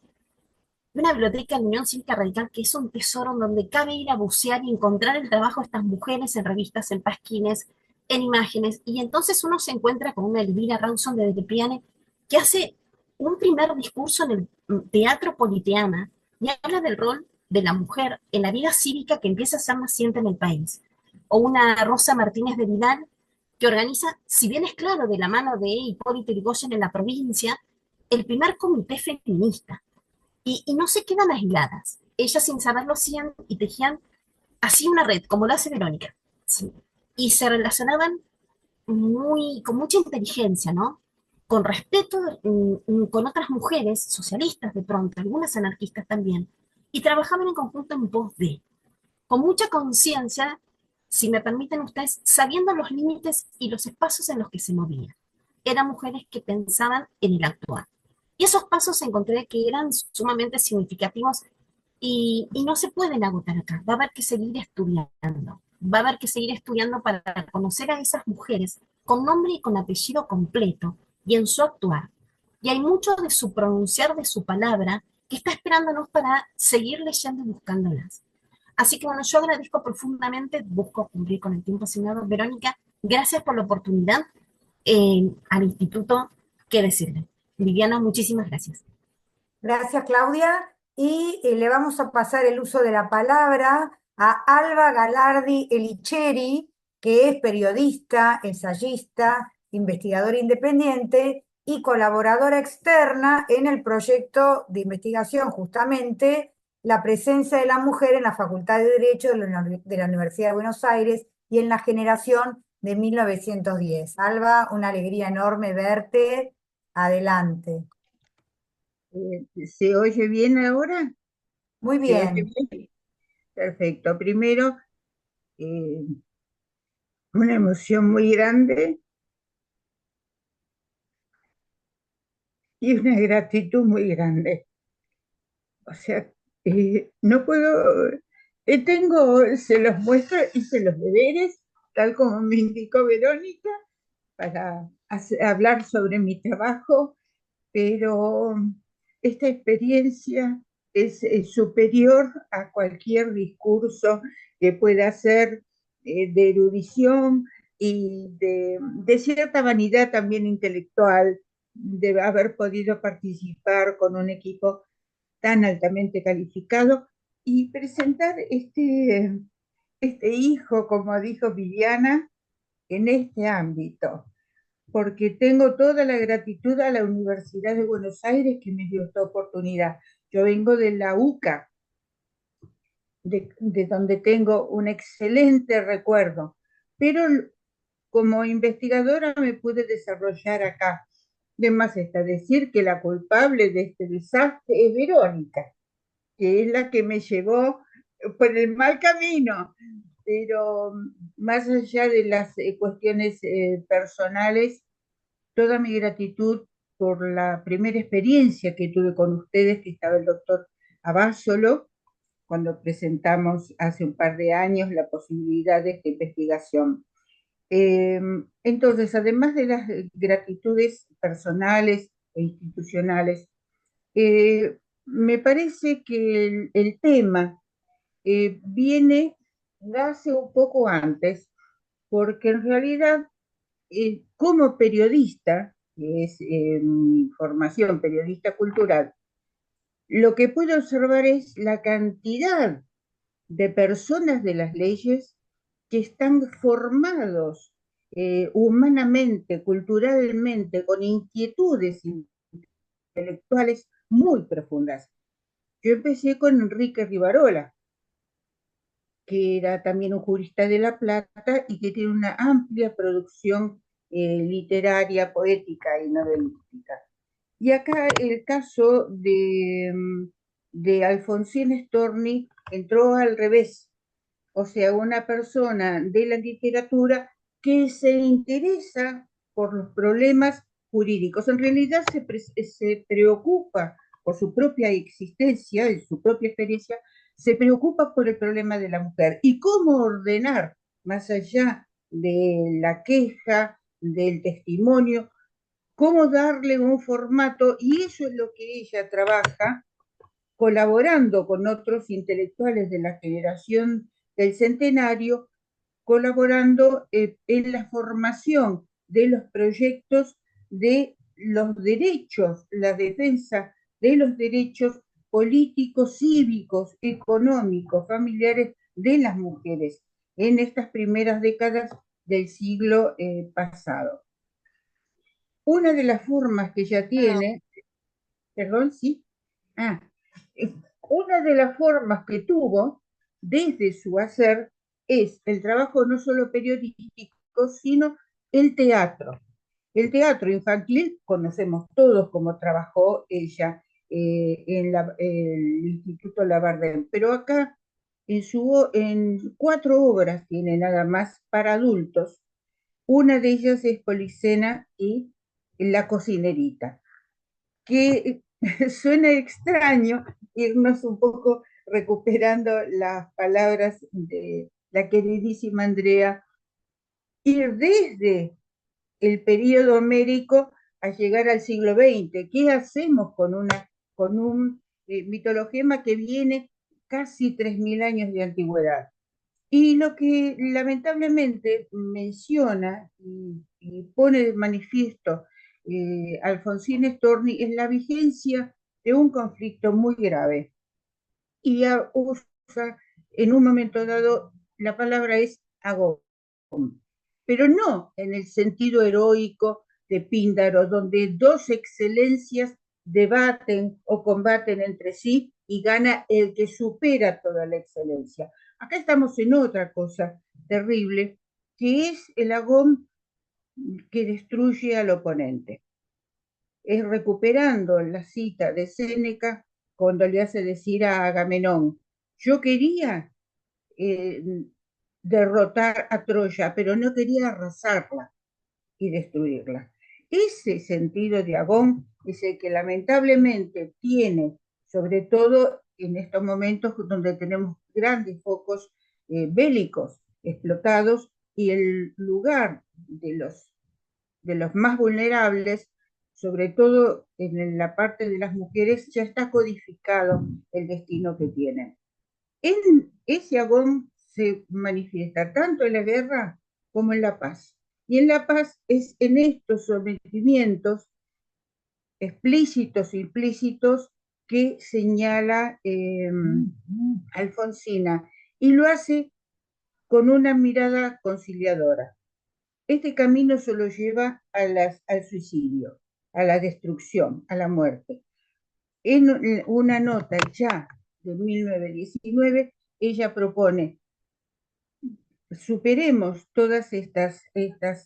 una biblioteca de la Unión Cívica Radical que es un tesoro en donde cabe ir a bucear y encontrar el trabajo de estas mujeres en revistas, en pasquines, en imágenes. Y entonces uno se encuentra con una Elvira Rawson de Depriane que hace un primer discurso en el Teatro Politeama y habla del rol de la mujer en la vida cívica que empieza a ser naciente en el país. O una Rosa Martínez de Vidal que organiza, si bien es claro, de la mano de Hipólito Yrigoyen en la provincia, el primer comité feminista. Y no se quedan aisladas. Ellas sin saberlo hacían y tejían así una red, como lo hace Verónica. ¿Sí? Y se relacionaban con mucha inteligencia, ¿no? Con respeto con otras mujeres socialistas de pronto, algunas anarquistas también, y trabajaban en conjunto en pos de, con mucha conciencia, si me permiten ustedes, sabiendo los límites y los espacios en los que se movían. Eran mujeres que pensaban en el actual. Y esos pasos encontré que eran sumamente significativos y no se pueden agotar acá. Va a haber que seguir estudiando. Va a haber que seguir estudiando para conocer a esas mujeres con nombre y con apellido completo y en su actuar. Y hay mucho de su pronunciar, de su palabra, que está esperándonos para seguir leyendo y buscándolas. Así que bueno, yo agradezco profundamente, busco cumplir con el tiempo asignado. Verónica, gracias por la oportunidad al instituto. ¿Qué decirle? Viviana, muchísimas gracias. Gracias, Claudia. Y le vamos a pasar el uso de la palabra a Alba Galardi Elicheri, que es periodista, ensayista, investigadora independiente y colaboradora externa en el proyecto de investigación, justamente, la presencia de la mujer en la Facultad de Derecho de la Universidad de Buenos Aires y en la generación de 1910. Alba, una alegría enorme verte. Adelante. ¿Se oye bien ahora? Muy ¿Se oye bien. bien? Perfecto. Primero, eh, una emoción muy grande y una gratitud muy grande. O sea, no puedo, se los muestro, hice los deberes, tal como me indicó Verónica, para hablar sobre mi trabajo, pero esta experiencia es superior a cualquier discurso que pueda ser de erudición y de cierta vanidad también intelectual, de haber podido participar con un equipo tan altamente calificado y presentar este hijo, como dijo Viviana, en este ámbito, porque tengo toda la gratitud a la Universidad de Buenos Aires que me dio esta oportunidad. Yo vengo de la UCA, de donde tengo un excelente recuerdo, pero como investigadora me pude desarrollar acá. De más está decir que la culpable de este desastre es Verónica, que es la que me llevó por el mal camino, pero más allá de las cuestiones personales, toda mi gratitud por la primera experiencia que tuve con ustedes, que estaba el doctor Abásolo, cuando presentamos hace un par de años la posibilidad de esta investigación. Entonces, además de las gratitudes personales e institucionales, me parece que el tema nace un poco antes, porque en realidad, como periodista, que es mi formación, periodista cultural, lo que puedo observar es la cantidad de personas de las leyes que están formados humanamente, culturalmente, con inquietudes intelectuales muy profundas. Yo empecé con Enrique Rivarola, que era también un jurista de La Plata y que tiene una amplia producción literaria, poética y novelística. Y acá el caso de Alfonsín Storni entró al revés, o sea, una persona de la literatura que se interesa por los problemas jurídicos. En realidad se preocupa por su propia existencia y su propia experiencia, se preocupa por el problema de la mujer y cómo ordenar, más allá de la queja, del testimonio, cómo darle un formato, y eso es lo que ella trabaja, colaborando con otros intelectuales de la generación del centenario, colaborando en la formación de los proyectos de los derechos, la defensa de los derechos políticos, cívicos, económicos, familiares de las mujeres en estas primeras décadas del siglo pasado. Una de las formas que ya tiene, perdón, sí, ah, una de las formas que tuvo desde su hacer es el trabajo no solo periodístico, sino el teatro. El teatro infantil, conocemos todos cómo trabajó ella en el Instituto Labardén, pero acá en 4 obras tiene nada más para adultos. Una de ellas es Policena y La cocinerita, que suena extraño irnos un poco recuperando las palabras de la queridísima Andrea, ir desde el periodo homérico a llegar al siglo XX. ¿Qué hacemos con un mitologema que viene casi 3.000 años de antigüedad? Y lo que lamentablemente menciona y pone de manifiesto Alfonsín Storni es la vigencia de un conflicto muy grave. Y usa en un momento dado, la palabra es agón, pero no en el sentido heroico de Píndaro, donde dos excelencias debaten o combaten entre sí y gana el que supera toda la excelencia. Acá estamos en otra cosa terrible, que es el agón que destruye al oponente. es recuperando la cita de Séneca cuando le hace decir a Agamenón, yo quería eh, derrotar a Troya, pero no quería arrasarla y destruirla. Ese sentido de Agón es el que lamentablemente tiene, sobre todo en estos momentos donde tenemos grandes focos bélicos explotados y el lugar de los más vulnerables, sobre todo en la parte de las mujeres, ya está codificado el destino que tienen. Ese Agón se manifiesta tanto en la guerra como en la paz. Y en la paz es en estos sometimientos explícitos e implícitos que señala Alfonsina, y lo hace con una mirada conciliadora. Este camino solo lleva al suicidio, a la destrucción, a la muerte. En una nota ya de 1919, ella propone: superemos todas estas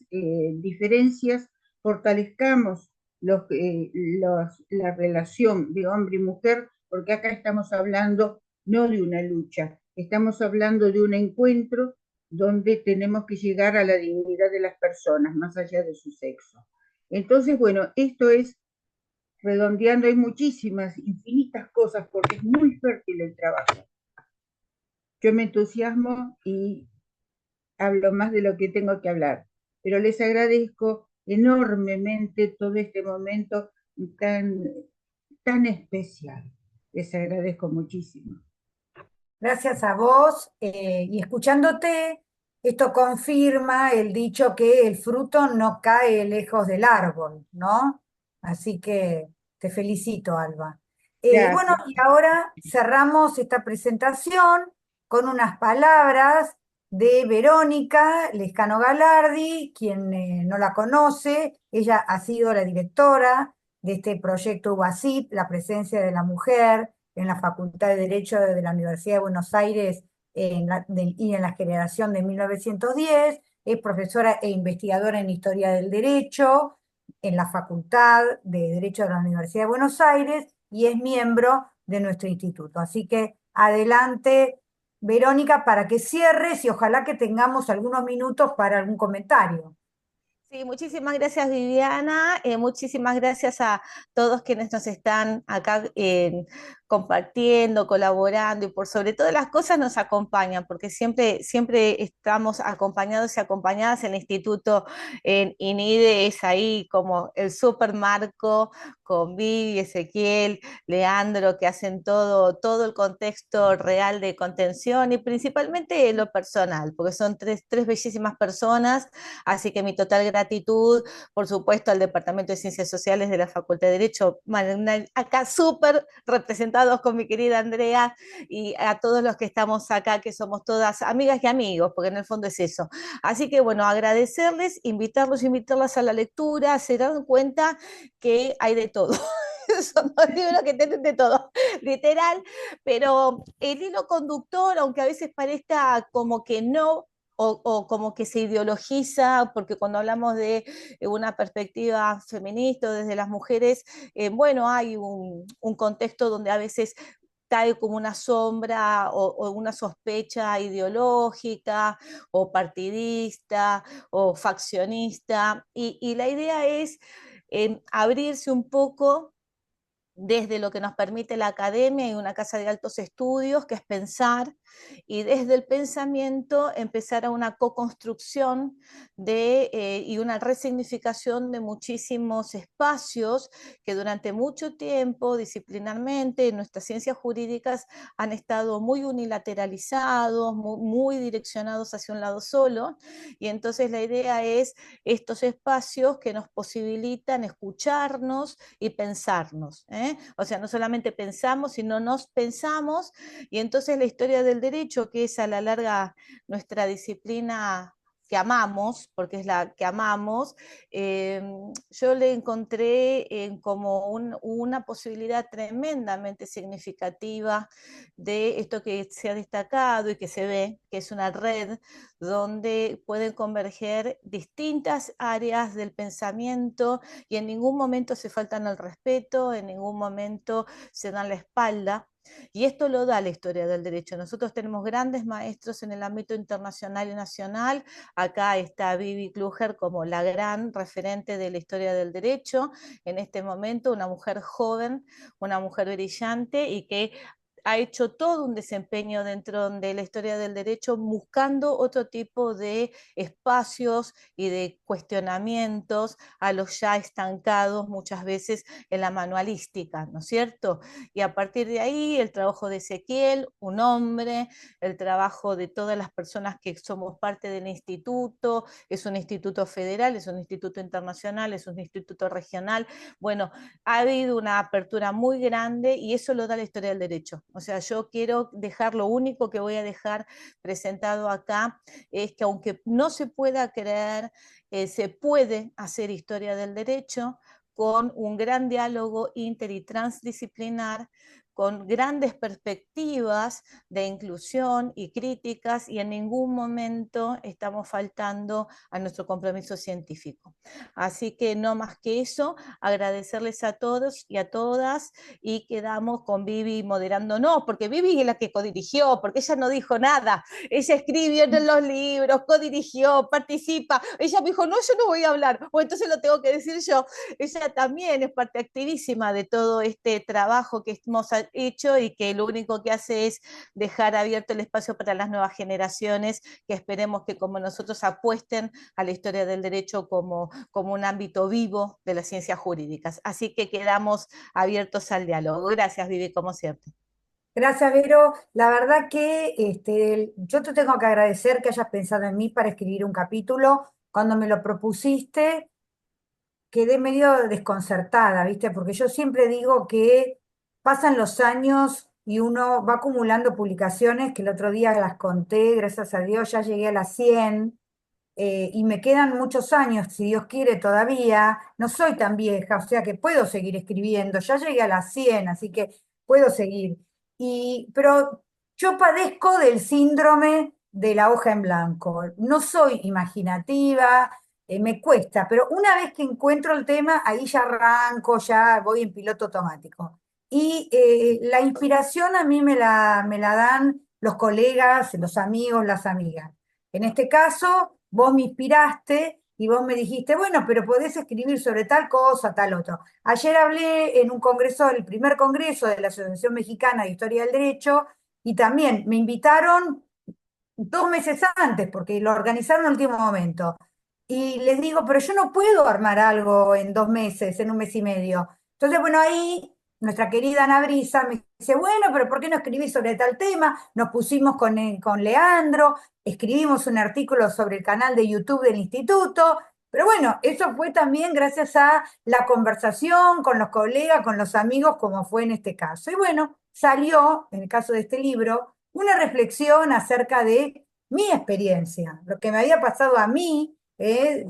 diferencias, fortalezcamos la relación de hombre y mujer, porque acá estamos hablando no de una lucha, estamos hablando de un encuentro donde tenemos que llegar a la dignidad de las personas, más allá de su sexo. Entonces, bueno, esto es redondeando, hay muchísimas, infinitas cosas, porque es muy fértil el trabajo. Yo me entusiasmo y hablo más de lo que tengo que hablar, pero les agradezco enormemente todo este momento tan especial. Les agradezco muchísimo. Gracias a vos, y escuchándote, esto confirma el dicho que el fruto no cae lejos del árbol, ¿no? Así que te felicito, Alba. Bueno, Gracias. y ahora cerramos esta presentación con unas palabras de Verónica Lescano Galardi. Quien no la conoce, ella ha sido la directora de este proyecto UBASIT, la presencia de la mujer en la Facultad de Derecho de la Universidad de Buenos Aires y en la generación de 1910, es profesora e investigadora en Historia del Derecho en la Facultad de Derecho de la Universidad de Buenos Aires y es miembro de nuestro instituto. Así que adelante, Verónica, para que cierres y ojalá que tengamos algunos minutos para algún comentario. Sí, muchísimas gracias Viviana, muchísimas gracias a todos quienes nos están acá compartiendo, colaborando y por sobre todas las cosas nos acompañan, porque siempre estamos acompañados y acompañadas. El Instituto en INIDE es ahí como el supermarco con Vivi, Ezequiel, Leandro, que hacen todo el contexto real de contención y principalmente lo personal, porque son tres bellísimas personas, así que mi total gratitud, por supuesto, al Departamento de Ciencias Sociales de la Facultad de Derecho, acá súper representados con mi querida Andrea, y a todos los que estamos acá, que somos todas amigas y amigos, porque en el fondo es eso. Así que bueno, agradecerles, invitarlas a la lectura, se dan cuenta que hay de todo. Son dos libros que tienen de todo, literal, pero el hilo conductor, aunque a veces parezca como que no, o como que se ideologiza, porque cuando hablamos de una perspectiva feminista desde las mujeres, bueno, hay un contexto donde a veces cae como una sombra o una sospecha ideológica o partidista o faccionista, y la idea es abrirse un poco desde lo que nos permite la academia y una casa de altos estudios, que es pensar, y desde el pensamiento empezar a una co-construcción y una resignificación de muchísimos espacios que durante mucho tiempo, disciplinarmente, en nuestras ciencias jurídicas han estado muy unilateralizados, muy direccionados hacia un lado solo, y entonces la idea es estos espacios que nos posibilitan escucharnos y pensarnos, ¿eh? O sea, no solamente pensamos, sino nos pensamos, y entonces la historia del derecho, que es a la larga nuestra disciplina que amamos, porque es la que amamos, yo le encontré como una posibilidad tremendamente significativa de esto que se ha destacado y que se ve, que es una red donde pueden converger distintas áreas del pensamiento y en ningún momento se faltan al respeto, en ningún momento se dan la espalda. Y esto lo da la historia del derecho. Nosotros tenemos grandes maestros en el ámbito internacional y nacional. Acá está Vivi Kluger como la gran referente de la historia del derecho. En este momento, una mujer joven, una mujer brillante y que ha hecho todo un desempeño dentro de la historia del derecho buscando otro tipo de espacios y de cuestionamientos a los ya estancados muchas veces en la manualística, ¿no es cierto? Y a partir de ahí el trabajo de Ezequiel, un hombre, el trabajo de todas las personas que somos parte del instituto, es un instituto federal, es un instituto internacional, es un instituto regional. Bueno, ha habido una apertura muy grande y eso lo da la historia del derecho. O sea, yo quiero dejar, lo único que voy a dejar presentado acá es que aunque no se pueda creer, se puede hacer historia del derecho con un gran diálogo inter y transdisciplinar, con grandes perspectivas de inclusión y críticas, y en ningún momento estamos faltando a nuestro compromiso científico. Así que no más que eso, agradecerles a todos y a todas, y quedamos con Vivi moderándonos, porque Vivi es la que codirigió, porque ella no dijo nada, ella escribió en los libros, codirigió, participa, ella me dijo, no, yo no voy a hablar, o entonces lo tengo que decir yo. Ella también es parte activísima de todo este trabajo que hemos hecho y que lo único que hace es dejar abierto el espacio para las nuevas generaciones que esperemos que como nosotros apuesten a la historia del derecho como un ámbito vivo de las ciencias jurídicas. Así que quedamos abiertos al diálogo. Gracias, Vivi, como siempre. Gracias, Vero. La verdad que yo te tengo que agradecer que hayas pensado en mí para escribir un capítulo. Cuando me lo propusiste, quedé medio desconcertada, ¿viste? Porque yo siempre digo que pasan los años y uno va acumulando publicaciones, que el otro día las conté, gracias a Dios ya llegué a las 100, y me quedan muchos años, si Dios quiere todavía, no soy tan vieja, o sea que puedo seguir escribiendo, ya llegué a las 100, así que puedo seguir. Pero yo padezco del síndrome de la hoja en blanco, no soy imaginativa, me cuesta, pero una vez que encuentro el tema, ahí ya arranco, ya voy en piloto automático. Y la inspiración a mí me la dan los colegas, los amigos, las amigas. En este caso, vos me inspiraste y vos me dijiste, bueno, pero podés escribir sobre tal cosa, tal otro. Ayer hablé en un congreso, el primer congreso de la Asociación Mexicana de Historia del Derecho, y también me invitaron 2 meses antes, porque lo organizaron en el último momento. Y les digo, pero yo no puedo armar algo en 2 meses, en un mes y medio. Entonces, bueno, ahí nuestra querida Ana Brisa me dice, bueno, pero ¿por qué no escribís sobre tal tema? Nos pusimos con Leandro, escribimos un artículo sobre el canal de YouTube del instituto, pero bueno, eso fue también gracias a la conversación con los colegas, con los amigos, como fue en este caso. Y bueno, salió, en el caso de este libro, una reflexión acerca de mi experiencia, lo que me había pasado a mí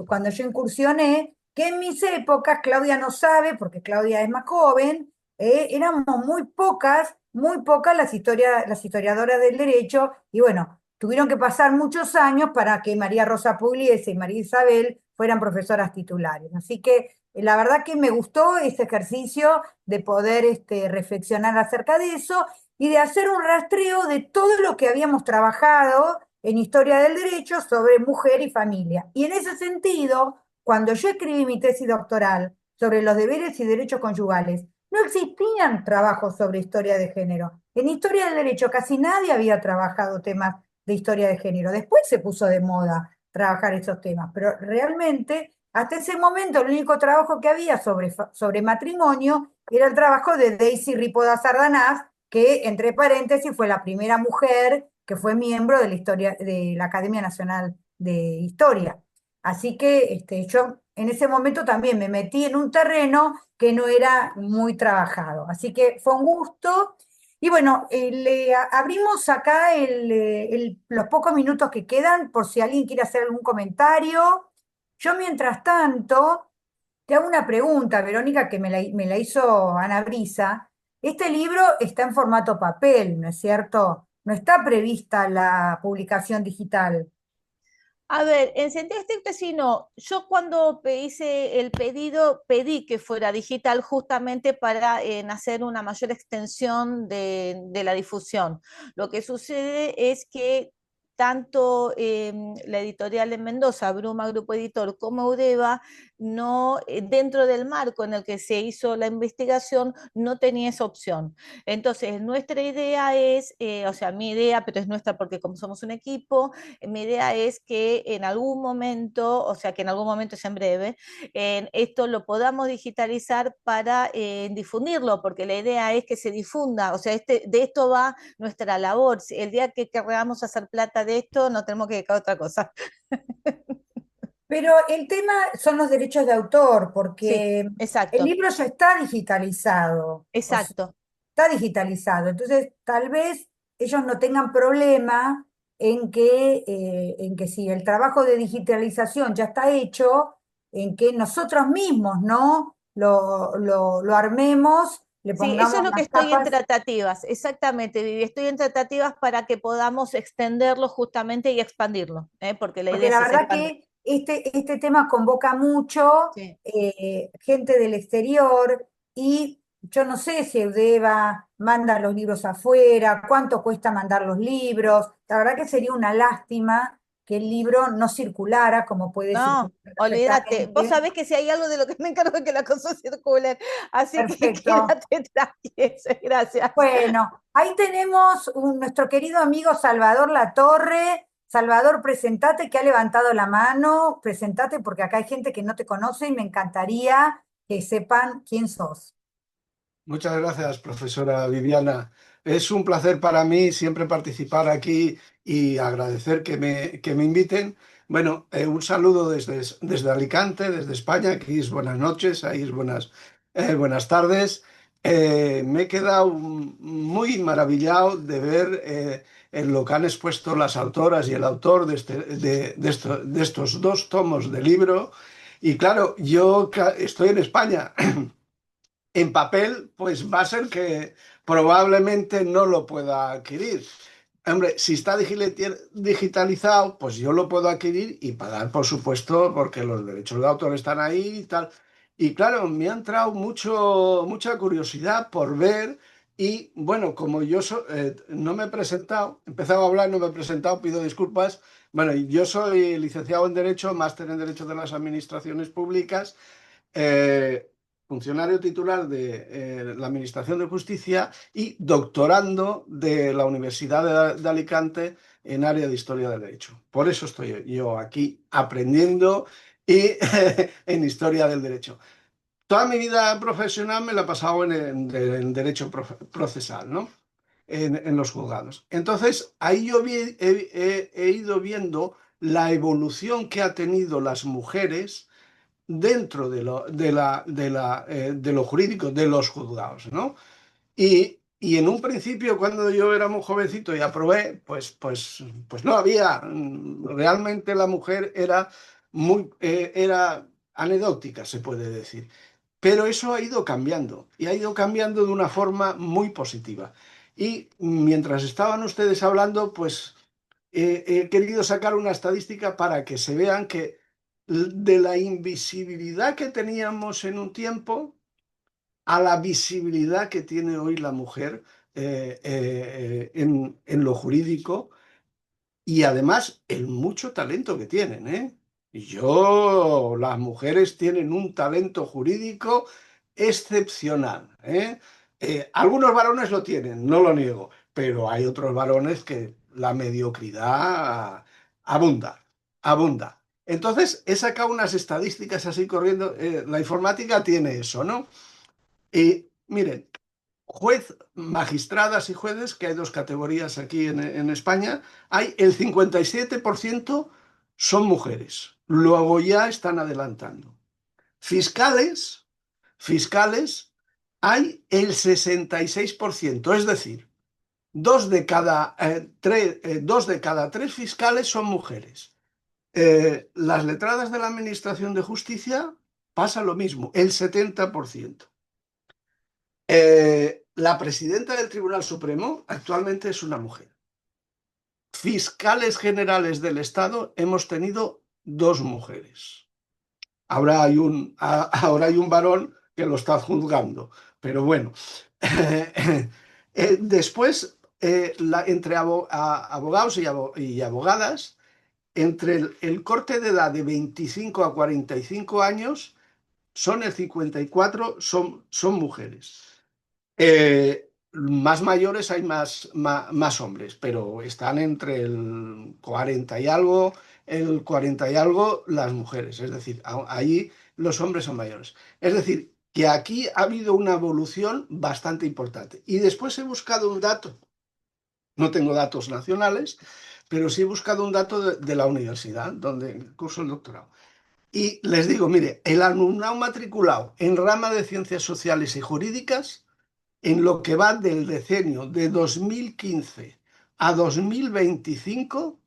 cuando yo incursioné, que en mis épocas, Claudia no sabe, porque Claudia es más joven, éramos muy pocas las historiadoras del derecho, y bueno, tuvieron que pasar muchos años para que María Rosa Pugliese y María Isabel fueran profesoras titulares. Así que la verdad que me gustó ese ejercicio de poder reflexionar acerca de eso y de hacer un rastreo de todo lo que habíamos trabajado en Historia del Derecho sobre mujer y familia. Y en ese sentido, cuando yo escribí mi tesis doctoral sobre los deberes y derechos conyugales, no existían trabajos sobre historia de género. En Historia del Derecho casi nadie había trabajado temas de historia de género. Después se puso de moda trabajar esos temas, pero realmente hasta ese momento el único trabajo que había sobre matrimonio era el trabajo de Daisy Ripoda Sardanás, que entre paréntesis fue la primera mujer que fue miembro de la Academia Nacional de Historia. Así que yo en ese momento también me metí en un terreno que no era muy trabajado. Así que fue un gusto. Y bueno, abrimos acá los pocos minutos que quedan por si alguien quiere hacer algún comentario. Yo, mientras tanto, te hago una pregunta, Verónica, que me la hizo Ana Brisa. Este libro está en formato papel, ¿no es cierto? No está prevista la publicación digital. A ver, en sentido estricto sí, no. Yo cuando hice el pedido, pedí que fuera digital justamente para hacer una mayor extensión de la difusión. Lo que sucede es que tanto la editorial en Mendoza, Bruma Grupo Editor, como Eudeva, no, dentro del marco en el que se hizo la investigación, no tenía esa opción. Entonces, nuestra idea es, o sea, mi idea, pero es nuestra porque como somos un equipo, mi idea es que en algún momento, o sea, que en algún momento es en breve, esto lo podamos digitalizar para difundirlo, porque la idea es que se difunda, o sea, de esto va nuestra labor. El día que queramos hacer plata de esto, no tenemos que dedicar a otra cosa. Pero el tema son los derechos de autor, Sí, porque el exacto, libro ya está digitalizado, o sea, exacto. está digitalizado. Entonces, tal vez ellos no tengan problema en que si el trabajo de digitalización ya está hecho, en que nosotros mismos, ¿no? Lo armemos, le Sí, eso pongamos es lo que las estoy en capas. tratativas, exactamente, Vivi. Estoy en tratativas para que podamos extenderlo justamente y expandirlo, porque la idea Porque la es esa, verdad expandir. que este tema convoca mucho Sí. gente del exterior y yo no sé si Eudeva manda los libros afuera, cuánto cuesta mandar los libros. La verdad que sería una lástima que el libro no circulara como puede No, circular olvídate. Vos perfectamente. sabés que si hay algo de lo que me encargo es que la cosa circule, así que Perfecto. quédate tranquila. Gracias. Bueno, ahí tenemos nuestro querido amigo Salvador Latorre. Salvador, presentate, que ha levantado la mano. Presentate porque acá hay gente que no te conoce y me encantaría que sepan quién sos. Muchas gracias, profesora Viviana. Es un placer para mí siempre participar aquí y agradecer que me inviten. Bueno, un saludo desde Alicante, desde España. Aquí es buenas noches, ahí es buenas tardes. Me he quedado muy maravillado de ver en lo que han expuesto las autoras y el autor de estos dos tomos de libro. Y claro, yo estoy en España. En papel, pues va a ser que probablemente no lo pueda adquirir. Hombre, si está digitalizado, pues yo lo puedo adquirir y pagar, por supuesto, porque los derechos de autor están ahí y tal. Y claro, me ha entrado mucha curiosidad por ver y bueno, como no me he presentado, he empezado a hablar, no me he presentado, pido disculpas. Bueno, yo soy licenciado en Derecho, máster en Derecho de las Administraciones Públicas, eh, funcionario titular de la Administración de Justicia y doctorando de la Universidad de Alicante en área de Historia del Derecho. Por eso estoy yo aquí aprendiendo y en Historia del Derecho. Toda mi vida profesional me la he pasado en Derecho Procesal, ¿no? En los juzgados. Entonces, ahí he ido viendo la evolución que ha tenido las mujeres dentro de lo jurídico de los juzgados, ¿no? Y en un principio, cuando yo era muy jovencito y aprobé, pues no había. Realmente la mujer era anecdótica, se puede decir. Pero eso ha ido cambiando y ha ido cambiando de una forma muy positiva. Y mientras estaban ustedes hablando, pues he querido sacar una estadística para que se vean que de la invisibilidad que teníamos en un tiempo a la visibilidad que tiene hoy la mujer en lo jurídico y además el mucho talento que tienen, ¿eh? Las mujeres tienen un talento jurídico excepcional, ¿eh? Algunos varones lo tienen, no lo niego, pero hay otros varones que la mediocridad abunda, abunda. Entonces, he sacado unas estadísticas así corriendo. La informática tiene eso, ¿no? Y miren, magistradas y jueces, que hay dos categorías aquí en España, hay el 57% son mujeres. Luego ya están adelantando. Fiscales, fiscales, hay el 66%. Es decir, 2 de cada 3 fiscales son mujeres. Las letradas de la Administración de Justicia pasa lo mismo, el 70%. La presidenta del Tribunal Supremo actualmente es una mujer. Fiscales generales del Estado hemos tenido 2 mujeres. Ahora hay un varón que lo está juzgando, pero bueno. Después, entre abogados y abogadas, entre el corte de edad de 25 a 45 años, son el 54, son mujeres. Más mayores hay más hombres, pero están entre el 40 y algo, el 40 y algo las mujeres. Es decir, ahí los hombres son mayores. Es decir, que aquí ha habido una evolución bastante importante. Y después he buscado un dato, no tengo datos nacionales, pero sí he buscado un dato de la universidad donde curso el doctorado. Y les digo, mire, el alumnado matriculado en rama de ciencias sociales y jurídicas, en lo que va del decenio de 2015 a 2025,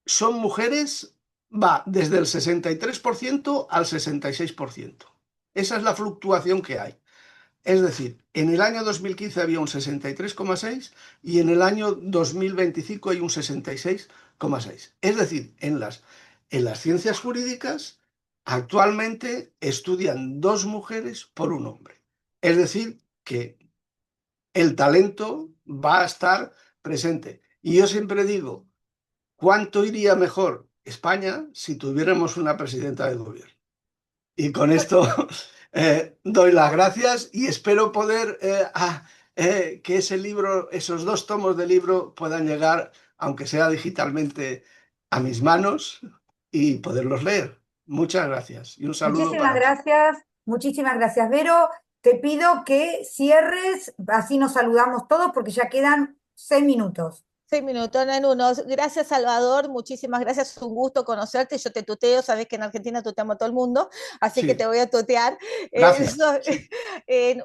son mujeres, va desde el 63% al 66%. Esa es la fluctuación que hay. Es decir, en el año 2015 había un 63,6 y en el año 2025 hay un 66,6. Es decir, en las ciencias jurídicas actualmente estudian 2 mujeres por un hombre. Es decir, que el talento va a estar presente. Y yo siempre digo, ¿cuánto iría mejor España si tuviéramos una presidenta del gobierno? Y con esto doy las gracias y espero poder que ese libro, esos 2 tomos de libro puedan llegar, aunque sea digitalmente, a mis manos y poderlos leer. Muchas gracias y un saludo para todos. Muchísimas gracias, Vero. Te pido que cierres, así nos saludamos todos porque ya quedan 6 minutos. 6 minutos en uno. Gracias, Salvador. Muchísimas gracias. Es un gusto conocerte. Yo te tuteo. Sabes que en Argentina tuteamos a todo el mundo, así Sí. que te voy a tutear. Gracias.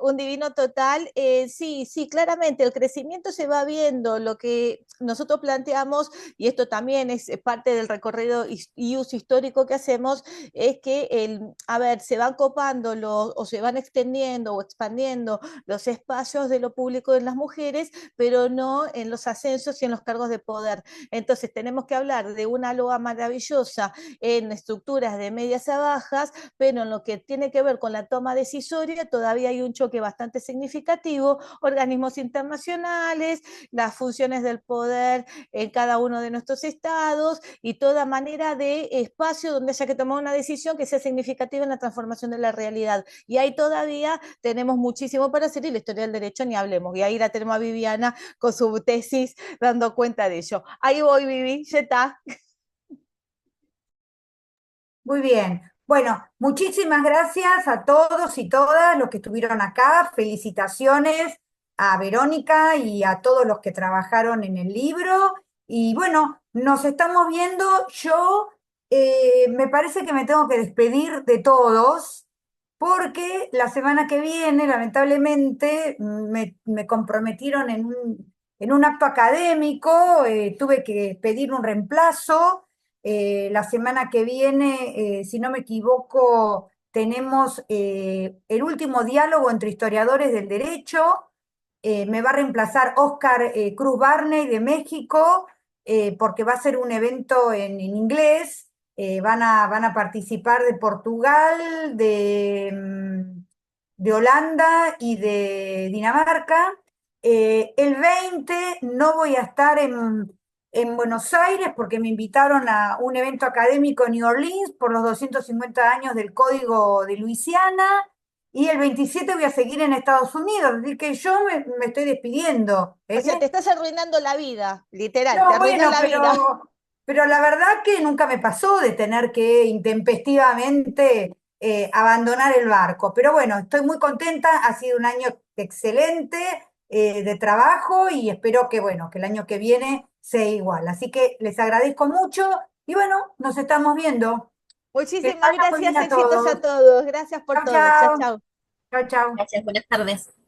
Un divino total. Sí, claramente el crecimiento se va viendo. Lo que nosotros planteamos, y esto también es parte del recorrido y uso histórico que hacemos, es que se van copando o se van extendiendo o expandiendo los espacios de lo público en las mujeres, pero no en los ascensos y en los cargos de poder. Entonces tenemos que hablar de una loa maravillosa en estructuras de medias a bajas, pero en lo que tiene que ver con la toma decisoria todavía hay un choque bastante significativo, organismos internacionales, las funciones del poder en cada uno de nuestros estados y toda manera de espacio donde haya que tomar una decisión que sea significativa en la transformación de la realidad. Y ahí todavía tenemos muchísimo para hacer y la historia del derecho ni hablemos. Y ahí la tenemos a Viviana con su tesis dando cuenta de ello. Ahí voy, Vivi, ya está. Muy bien. Bueno, muchísimas gracias a todos y todas los que estuvieron acá. Felicitaciones a Verónica y a todos los que trabajaron en el libro. Y bueno, nos estamos viendo. Yo me parece que me tengo que despedir de todos porque la semana que viene, lamentablemente, me comprometieron en un acto académico, tuve que pedir un reemplazo. La semana que viene, si no me equivoco, tenemos el último diálogo entre historiadores del derecho. Me va a reemplazar Oscar Cruz Barney de México, porque va a ser un evento en inglés. Van a participar de Portugal, de Holanda y de Dinamarca. El 20 no voy a estar en Buenos Aires porque me invitaron a un evento académico en New Orleans por los 250 años del Código de Luisiana, y el 27 voy a seguir en Estados Unidos, es decir que yo me estoy despidiendo. O sea, te estás arruinando la vida, literal, No, te arruinas la vida. pero la verdad que nunca me pasó de tener que intempestivamente abandonar el barco. Pero bueno, estoy muy contenta, ha sido un año excelente de trabajo y espero que, bueno, que el año que viene sea igual. Así que les agradezco mucho y bueno, nos estamos viendo. Muchísimas gracias, éxitos a todos. Gracias por todo. Chao, chao. Chao, chao. Gracias, buenas tardes.